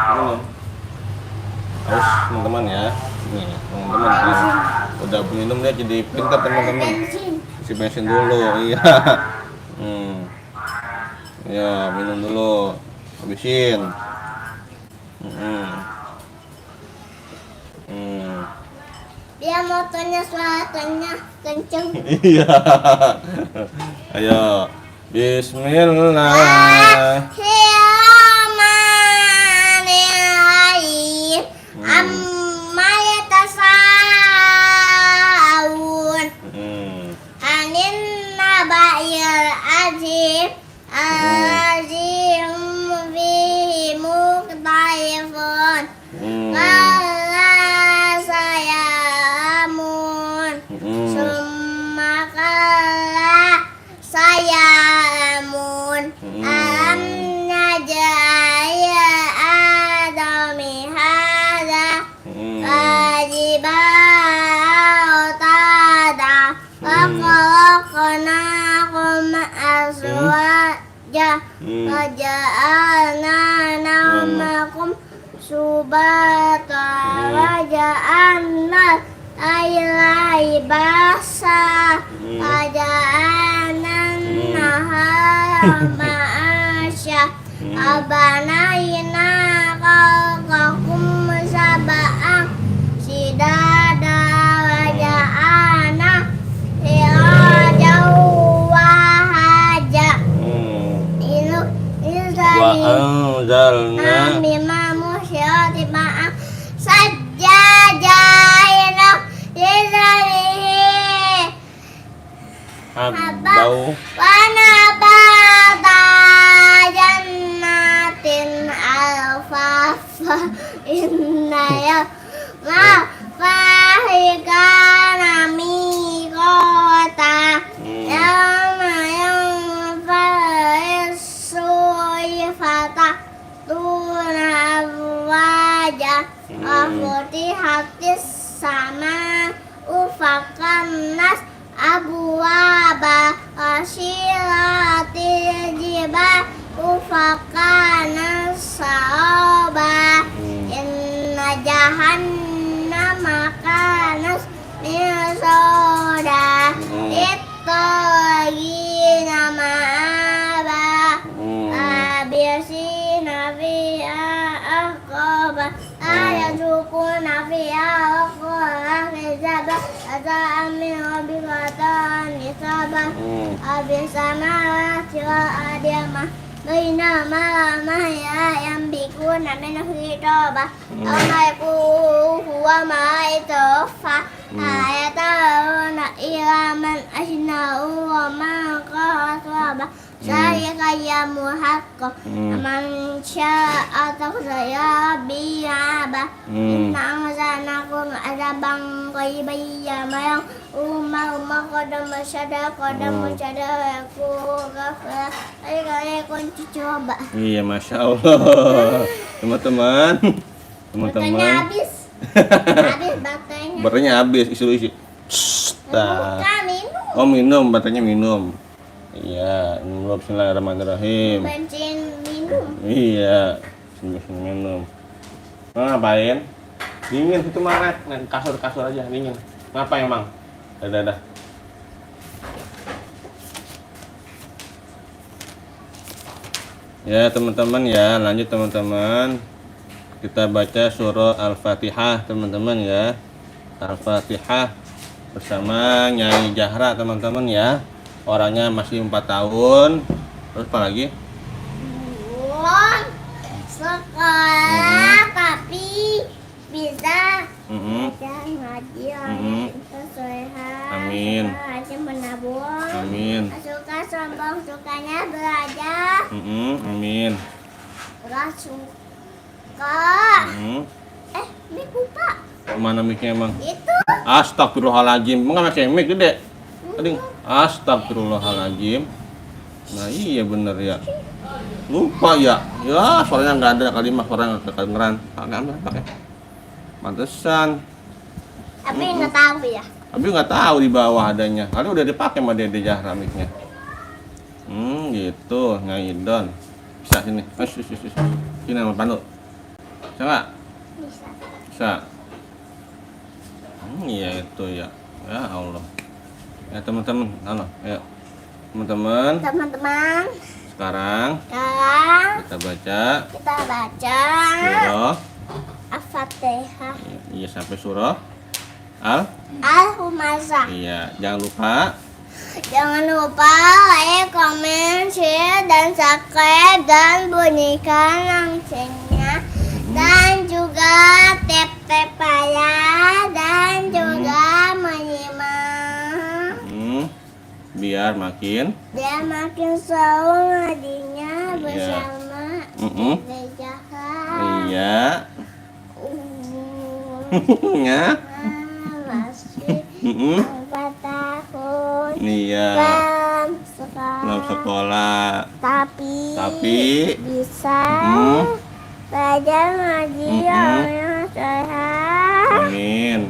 Terus teman-teman ya. Nih, teman-teman. Udah minum dia jadi pintar teman-teman. Bensin. Isi bensin dulu, iya. Ya, minum dulu. Habisin. Dia motornya suaranya kenceng. Iya. Ayo. Bismillah. Bismillahirrahmanirrahim. Amma yatasaalun. Anin naba'il azim. Azim fihi mukhtalifun. Kala sayamun. Summa kala sayamun. Alam najaya adami hada. Wajibautada. Wakhalaqnakum azwaja. Waja'alna naumakum subata. Waja'alna ayla ibasa. Waja'alna nahara ma'asya. Abanaina khalqakum sab'an sidada. Waja'alna sirajan wahaja. Wa anzalna Mimma musyati ma'a sajjajaina lizalihi habau wanabata jannatin alfafa inna ya ma fahikana mikota yama yang fata tuna wajah wafutihatis sama ufakan nas abwaba asyiratil jibal ufakan sa'oba inna jahannama kanas mirsoda ittaqina ma'aba abisina fiha aqaba ayazukuna fiha aqaba hizaba azaan min rabbika nisaba abisana wa adiyamah bainama mahya yang bikuna min hitaba amaiku huwa maitofa ayatuna iraman asna'u wa maqaswaba saya kaya muhakko man syaa takhzaya biyaba inna anzanakum azabang qaybiyya mayang umma qadam masyada aku ghafar ayo kunci coba. Iya, Masya Allah. Teman-teman. Baterainya habis. Habis baterainya. Baterainya habis, isi. Bukan minum. Oh, minum, baterainya minum. Iya, bismillahirrahmanirrahim. Bensin minum. Iya, minum. Ngapain? Dingin itu mana? Nah, kasur aja, dingin. Ngapa emang? Dadah. Ya teman-teman ya, lanjut teman-teman. Kita baca surah Al-Fatihah teman-teman ya. Al-Fatihah bersama Nyai Jahra teman-teman ya. Orangnya masih 4 tahun. Terus apa lagi? Belum sekolah tapi bisa baca ngaji sehat. Amin. Rajin menabung. Amin. Suka sombong sukanya belajar. Amin. Gak suka. Ini lupa. Mana mic-nya emang? Itu. Astagfirullahaladzim. Enggak pakai mic gede. Tadi astagfirullahaladzim. Nah iya bener ya. Lupa ya. Ya soalnya nggak ada kalimat, suaranya nggak kedengeran. Pakai. Pantesan. Tapi nggak tahu ya. Tapi nggak tahu di bawah adanya. Kali udah dipakai sama Dede Jahra mic-nya. Gitu. Ngaidon. Bisa sini. Sini sama Pandu. Bisa nggak? Bisa. Bisa. Iya itu ya. Ya Allah. Ya teman-teman, ya teman-teman. Teman-teman, Sekarang sekarang kita baca kita baca surah. Al-Fatihah. Iya sampai surah Al. Al-Humazah. Iya, jangan lupa. Jangan lupa like, comment, share, dan subscribe, dan bunyikan loncengnya. Dan juga tap-tap ya, dan juga menyimak. Biar makin Dia makin seru ngadinya bersama Jahat. Iya. Ya. Masih 4 tahun. Iya. Belum sekolah. Tapi bisa belajar ngaji yang sehat. Amin.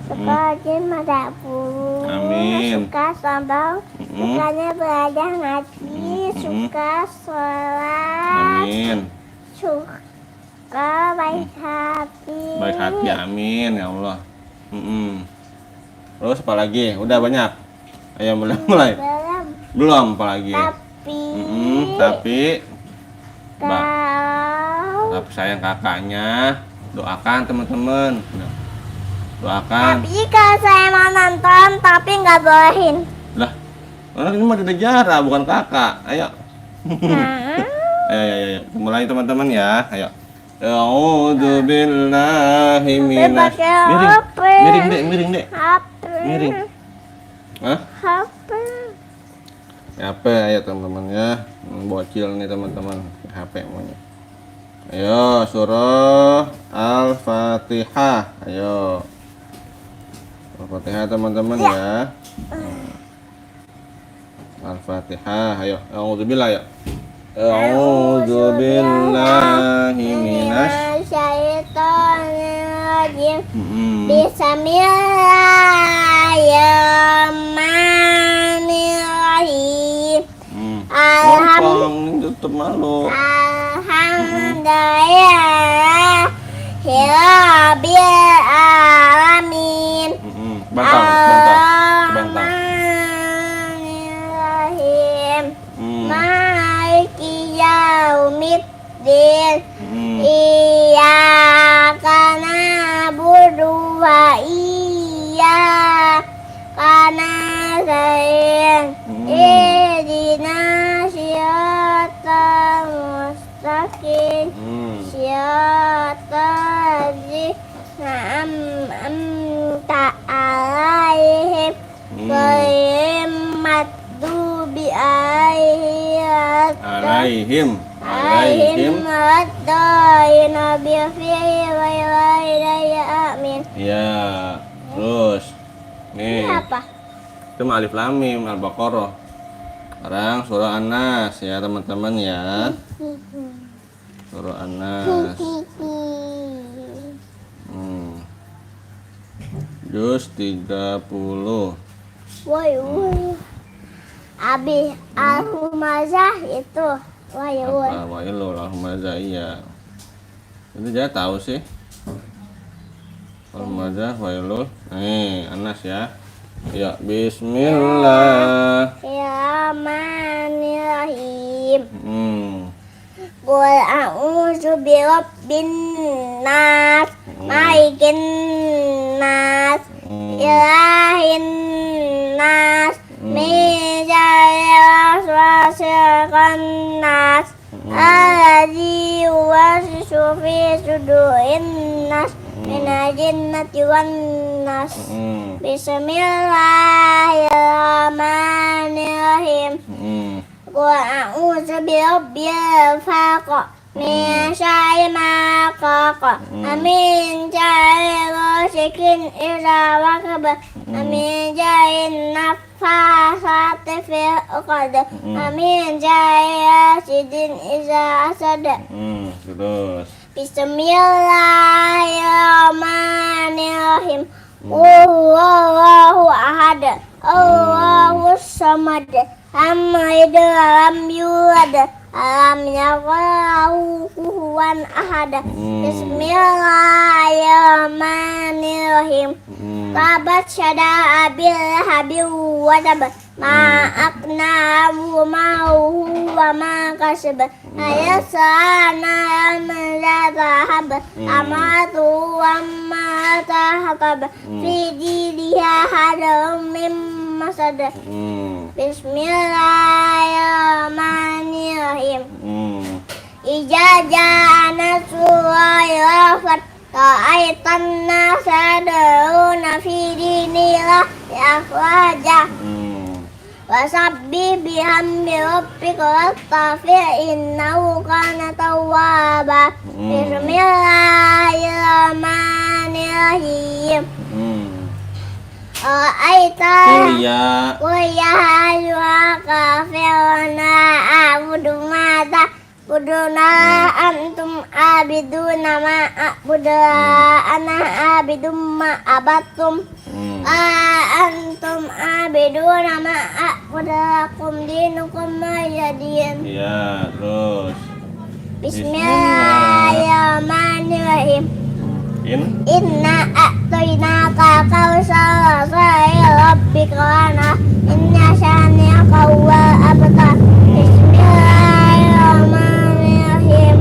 Seperti mata puluh. Amin. Suka sambal. Sukanya belajar ngaji. Suka sholat. Amin. Suka baik hati. Baik hati, amin ya Allah. Terus apa lagi? Udah banyak. Ayo mulai. Belum apa lagi? Tapi Kau sayang kakaknya. Doakan teman-teman. Doakan. Tapi kalau saya mau nonton tapi nggak bolehin. Lah, orang ini mah di negara bukan kakak. Ayo. Ayo. Mulai teman-teman ya. Ayo. A'udzu billahi minas. Miring, Dek. Miring. Hah? HP. HP ayo teman-teman ya. Bocil nih teman-teman. HP maunya. Ayo surah Al-Fatihah. Ayo. Al-Fatihah teman-teman ya. Al-Fatihah. Ayo. A'udzubillah ya. A'udzu billahi minasyaitonirrajim. Bismillahirrahmanirrahim. Tutup malu. Alhamdulillah Rabbil alamin. Bantang. Bismillahirrahmanirrahim. Maliki yaumiddin. Iyyaka na'budu wa iyyaka nasta'in. Ihdinas siratal mustaqim. Siratal ladzina an'amta 'alaihim ghairil maghdubi 'alaihim amin. Ya, terus nih. Ini apa? Itu mah Alif Lam Mim Al-Baqarah. Sekarang surah An-Nas ya teman-teman ya. Surah An-Nas. Juz 30. Woi. Abi Al-Humazah itu. Woi. Apa? Wailul Al-Humazah iya. Itu dia tahu sih. Al-Humazah Wailul. Nih, Anas ya. Ya, bismillah. Bismillahirrahmanirrahim. Qul a'udzu birabbin nas, malikin nas, ilahin nas, min syarri waswasil nas, alladzi yuwaswisu fi sudurin nas, minal jinnati wan nas. Bismillahirrahmanirrahim. Qul a'udzu birabbil falaq, min syarri ma khalaq, min syarri ghasikin idza waqab, min syarri naffasati fil 'uqad, min syarri hasidin idza hasad. Terus. Bismillahirrahmanirrahim. Allahu ahad, Allahus samad, lam yalid walam yulad Alam yakul lahu kufuwan ahad. Bismillahirrahmanirrahim. Tabat syada abil habil wadab. Ma akna mauhu wa ma kasab. Ayasana mazahab. Amatu wa ma tahtab. Fi jiliha hadam mim masad. Bismillahirrahmanirrahim. Ija ja'ana suwairafat. Ta'aitan nasaduna fi dinillah afwaja. Wasabbi bihamdi rabbika wastaghfir innahu kana tawwaba. Bismillahirrahmanirrahim. Qul ya ayyuhal kafiruna a'budu ma ta'buduna antum abiduna ma a'budu ana abidum ma abattum antum abiduna ma a'budu lakum dinukum waliyadin. Ya, terus. Bismillahirrahmanirrahim. Inna a'tainaka kautsar rabbika wana inna syani'aka huwal abtar. Bismillahirrahmanirrahim.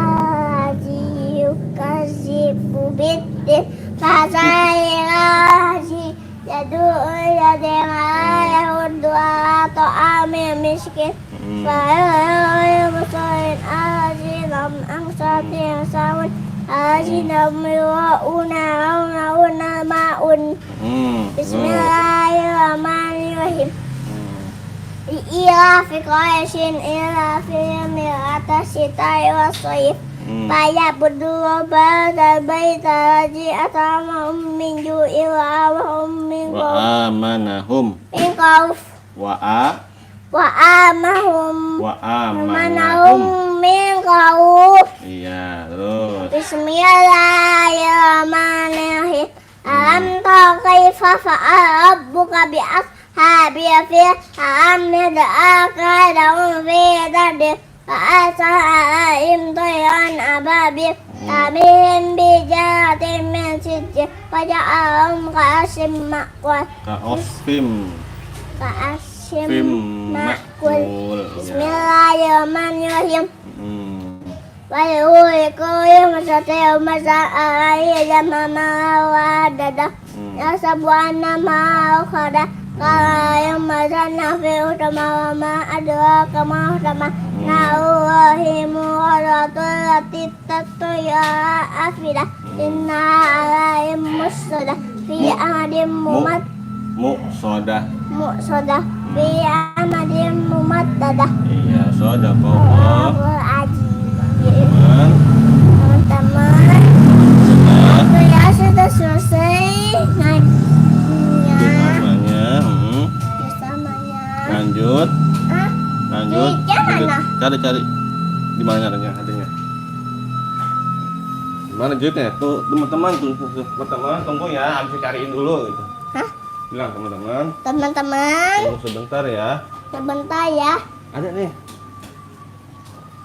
Ayataji yukazibu biddin fasairaji yadu'u yadema yahudwa ta'amil miskin fa'ayil musayin azinam angsatin sawun azinam yuwa'una rauna ma'un. Bismillahirrahmanirrahim. Ila fi qaishin ila fi mirata sitai wasayif Paya berdua pada baita haji atama min ju'i wa min Wa amanahum. min kauf Wa amanahum min kauf. Iya, terus. Bismillahirrahmanirrahim. Alam tara kaifa fa'ala rabbuka bi ashabil fil alam yad'aka lahum fi dardi fa'asa alaihim tayran ababil tarmihim bijaratin min sijil faja'alahum ka'asfin ma'kul. Ka'asfin ma'kul. Bismillahirrahmanirrahim. Walihulikulim satya masa'alai jamama wadada yasabuana ma'ukhada kalayam mazana fi utama wa ma'adwa kama utama na'uwahimu waratul latitatu ya afidah inna alaihim mussodah fi amadim Muqsodah. fi amadim mumaddadah. Iya, sodaqallah. Teman-teman, aku ya sudah selesai Namanya. bersamanya. Lanjut. Di mana? Cari. Di mana adanya? Di mana judulnya? Tuh, teman-teman tuh. Teman-teman tunggu ya, habis cariin dulu gitu. Hah? Bilang teman-teman. Teman-teman, Tunggu sebentar ya. sebentar ya. Ada nih.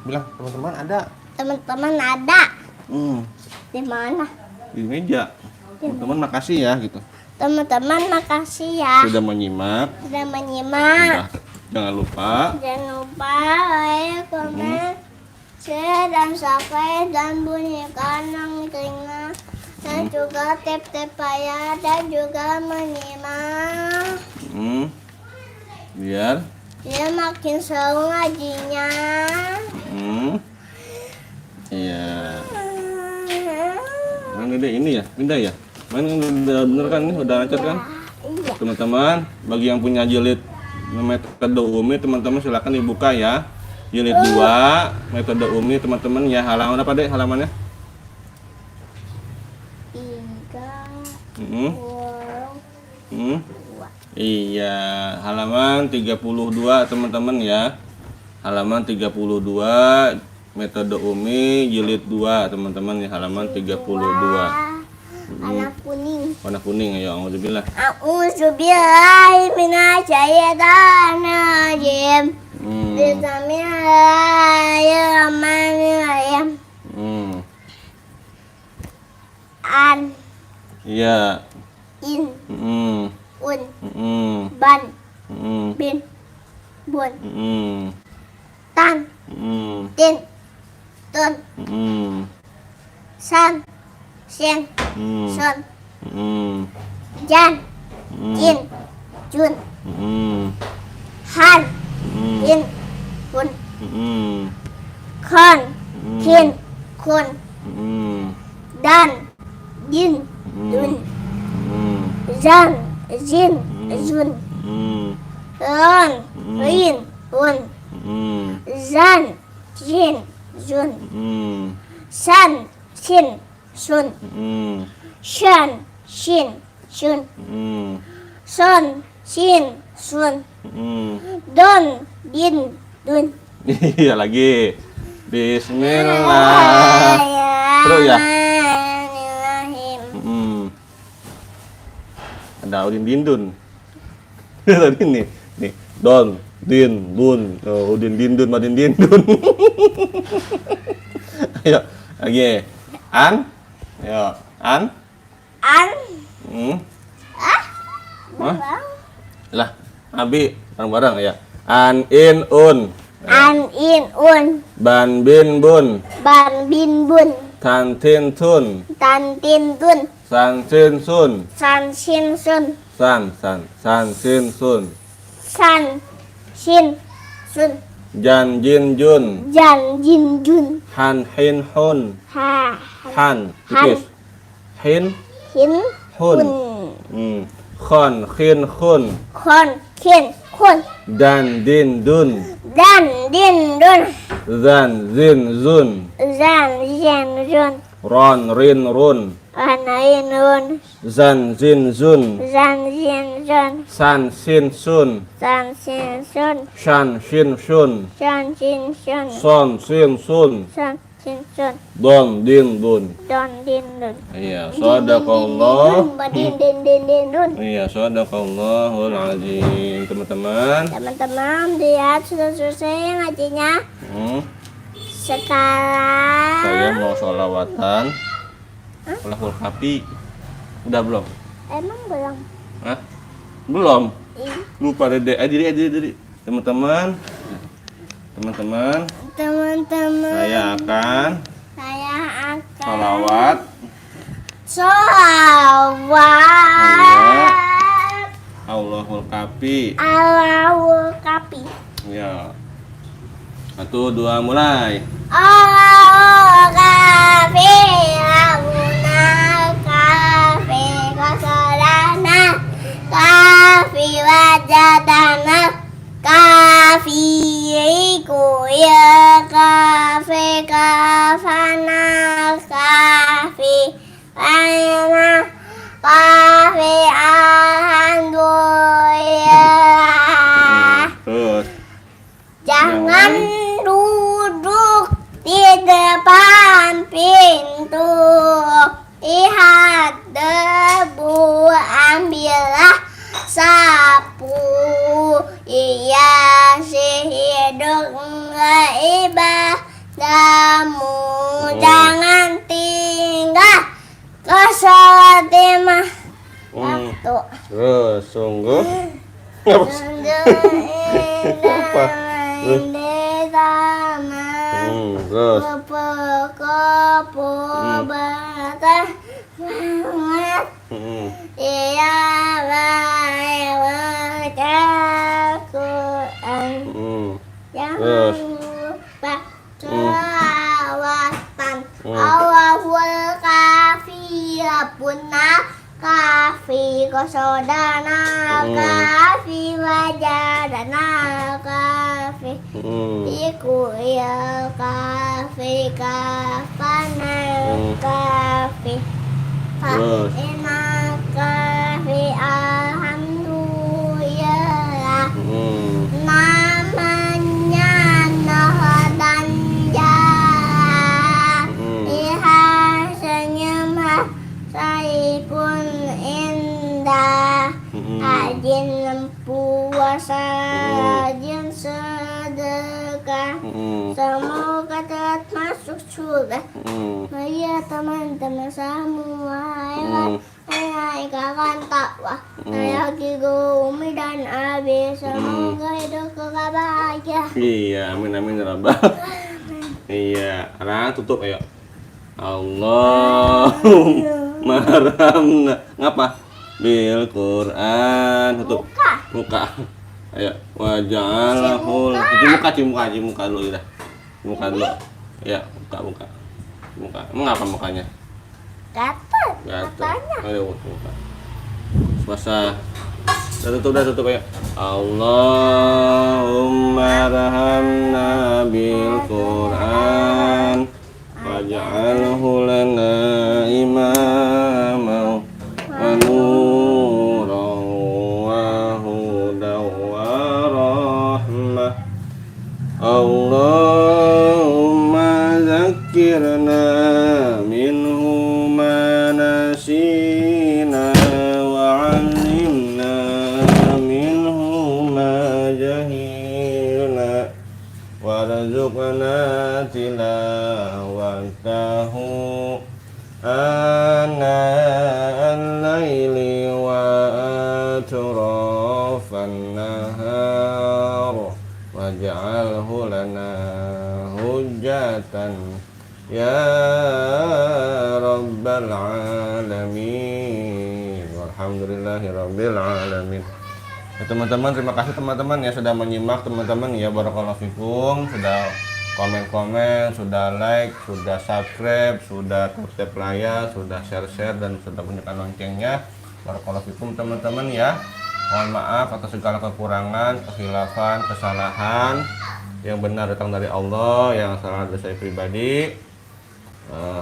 Bilang teman-teman ada. Teman-teman ada. Hmm, Di mana? di meja. Teman-teman makasih ya gitu. Teman-teman makasih ya Sudah menyimak. sudah menyimak. Jangan lupa Jangan lupa like, komen, share, dan subscribe dan bunyikan loncengnya. Dan juga tap-tap ya dan juga menyimak. Biar Dia makin seru ngajinya. iya. Mana deh ini ya? Pindah ya? Main udah bener kan nih? Udah lancar kan? Iya. Teman-teman, bagi yang punya jilid metode Umi, teman-teman silakan dibuka ya. Jilid 2 metode Umi, teman-teman ya. Halaman apa deh halamannya? 3, 2. Iya, halaman 32 teman-teman ya. Halaman 32 metode Umi jilid 2 teman-teman ya, halaman 32. Warna kuning. Warna kuning. Ayo, auzubillah. A'udzubillahi minasyaitonirrajim. Bismillahirrahmanirrahim. An. Iya. In. Un. Ban. Bin. Bun. Tan. Tin. Tun. San. Sen. Son. Jan. Jin. Jun. Han. In. Kun. Kon. Kin. Kun. Dan. Din. Dun. Zan. Zin. Zun. Ron. Rin. Un. Zan. Jin. Zun. San. Sin. Sun. Shan. Shin. Shun. Son. Shin. Sun. Don. Din. Dun. Iya lagi. Bismillah. Terus ya. Ada Udin Dindun. Tadi nih, Don, Din, Dun, Udin Dindun, Madin Dindun. Ayo, lagi. An, ayo, An. An. Hah? Lah, Abi, bareng-bareng ya. An, in, un. An, in, un. Ban, bin, bun. Ban, bin, bun. Tan, tin, tun. Tan, tin, tun. San, sin, sun. San, sin, sun. San, sin, sun. San, sin, sun. Jan, jin, jun. Jan, jin, jun. Han, hin, hun. Ha. Han, tipis. Hin, Hin. hun. Khon, khin, khun. Kon, kin, kun. Dan, din, dun. Dan, din, dun. Zan, zin, zun. Zan, jen, jun. Ron, rin, run. Anain, run. Zan, zin, zun. Zan, jen, jun. San, sin, sun. San, sin, sun. Shan, shin, shun. Shan, sin, sun. Son, sin, sun. San, sin, sun. Don, din, dun. Don, din, dun. Iya, sadaqallah. Din, din, din, din, dun. Iya, sadaqallahul azim. Teman-teman. Teman-teman, lihat sudah selesai ngajinya. Saya Sekarang mau sholawatan. Sholawat kapi. Udah belum? emang belum. Hah? Belum? Iya. Lupa dede. Diri. Teman-teman. Teman-teman. Teman-teman, Saya akan saya akan sholawat. sholawat Allahul kapi. Allahul kafi. Ya. 1, 2, mulai. Allahul kafi, Allahul kafi, qasadana, kafi wajadana, kafi iku ya kafi kafana, kafi ana, kafi alhamdulillah. Terus. Jangan duduk di depan pintu. Lihat debu, ambillah sapu. Hiasi hidup ibadahmu. Jangan tinggal ke sholat lima waktu. Terus sungguh. Apa? Terus. Kepo batas banget. Iya baca Quran. Jangan lupa selawatan. Allahul kafi punna kafi qasodana kafi wajadana kafi iku ya kafi kafana kafi fa'ina kafi alhamdulillah. Namanya Nahadan Jah. Lihat senyum saya puasa, rajin sedekah, semoga telah masuk surga. Ya teman-teman semua, kawan takwa, saya Gigo, Umi dan Abi, semoga hidup kekal bahagia. Iya, amin amin ya Rabbal. Iya, Ra tutup ayo. Allahumma rahamna. Ngapa? Bil Quran tutup. Muka. Ayo, waj'alhu. Cuci muka dulu ya. Muka dulu. Ya, muka. Mengapa mukanya? Gatal. Ayo, muka. Puasa. Udah tutup ya. Allahumma rahamna bil Quran waj'alhu lana imama wa nuran wa hudan wa rahmah. Allahumma zakkirna minhu ma nasina wa 'allimna minhu ma jahilna warzuqna tilawatahu ana al-laili wa atrafan nahar waj'alhu lana hujjatan ya rabbal alamin walhamdulillahi rabbil alamin. Ya, teman-teman, terima kasih teman-teman ya sudah menyimak teman-teman ya, barakallahu fikum, sudah komen-komen, sudah like, sudah subscribe, sudah tap layar, sudah share dan sudah bunyikan loncengnya. Barakallahu fikum teman-teman ya. Mohon maaf atas segala kekurangan, kekhilafan, kesalahan. Yang benar datang dari Allah, yang salah dari saya pribadi.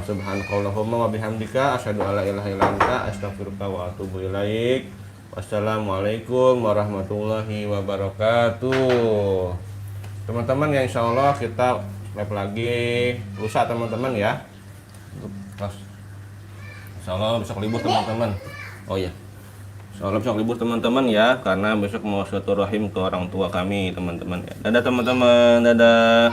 Subhanakallahumma wa bihamdika asyhadu alla ilaha illa anta astaghfiruka wa atubu ilaik. Wassalamualaikum warahmatullahi wabarakatuh. Teman-teman ya, insya Allah kita live lagi lusa teman-teman ya. Insya Allah besok libur teman-teman. Oh ya, insya Allah besok libur teman-teman ya, karena besok mau silaturahim ke orang tua kami teman-teman ya. Dadah teman-teman, dadah.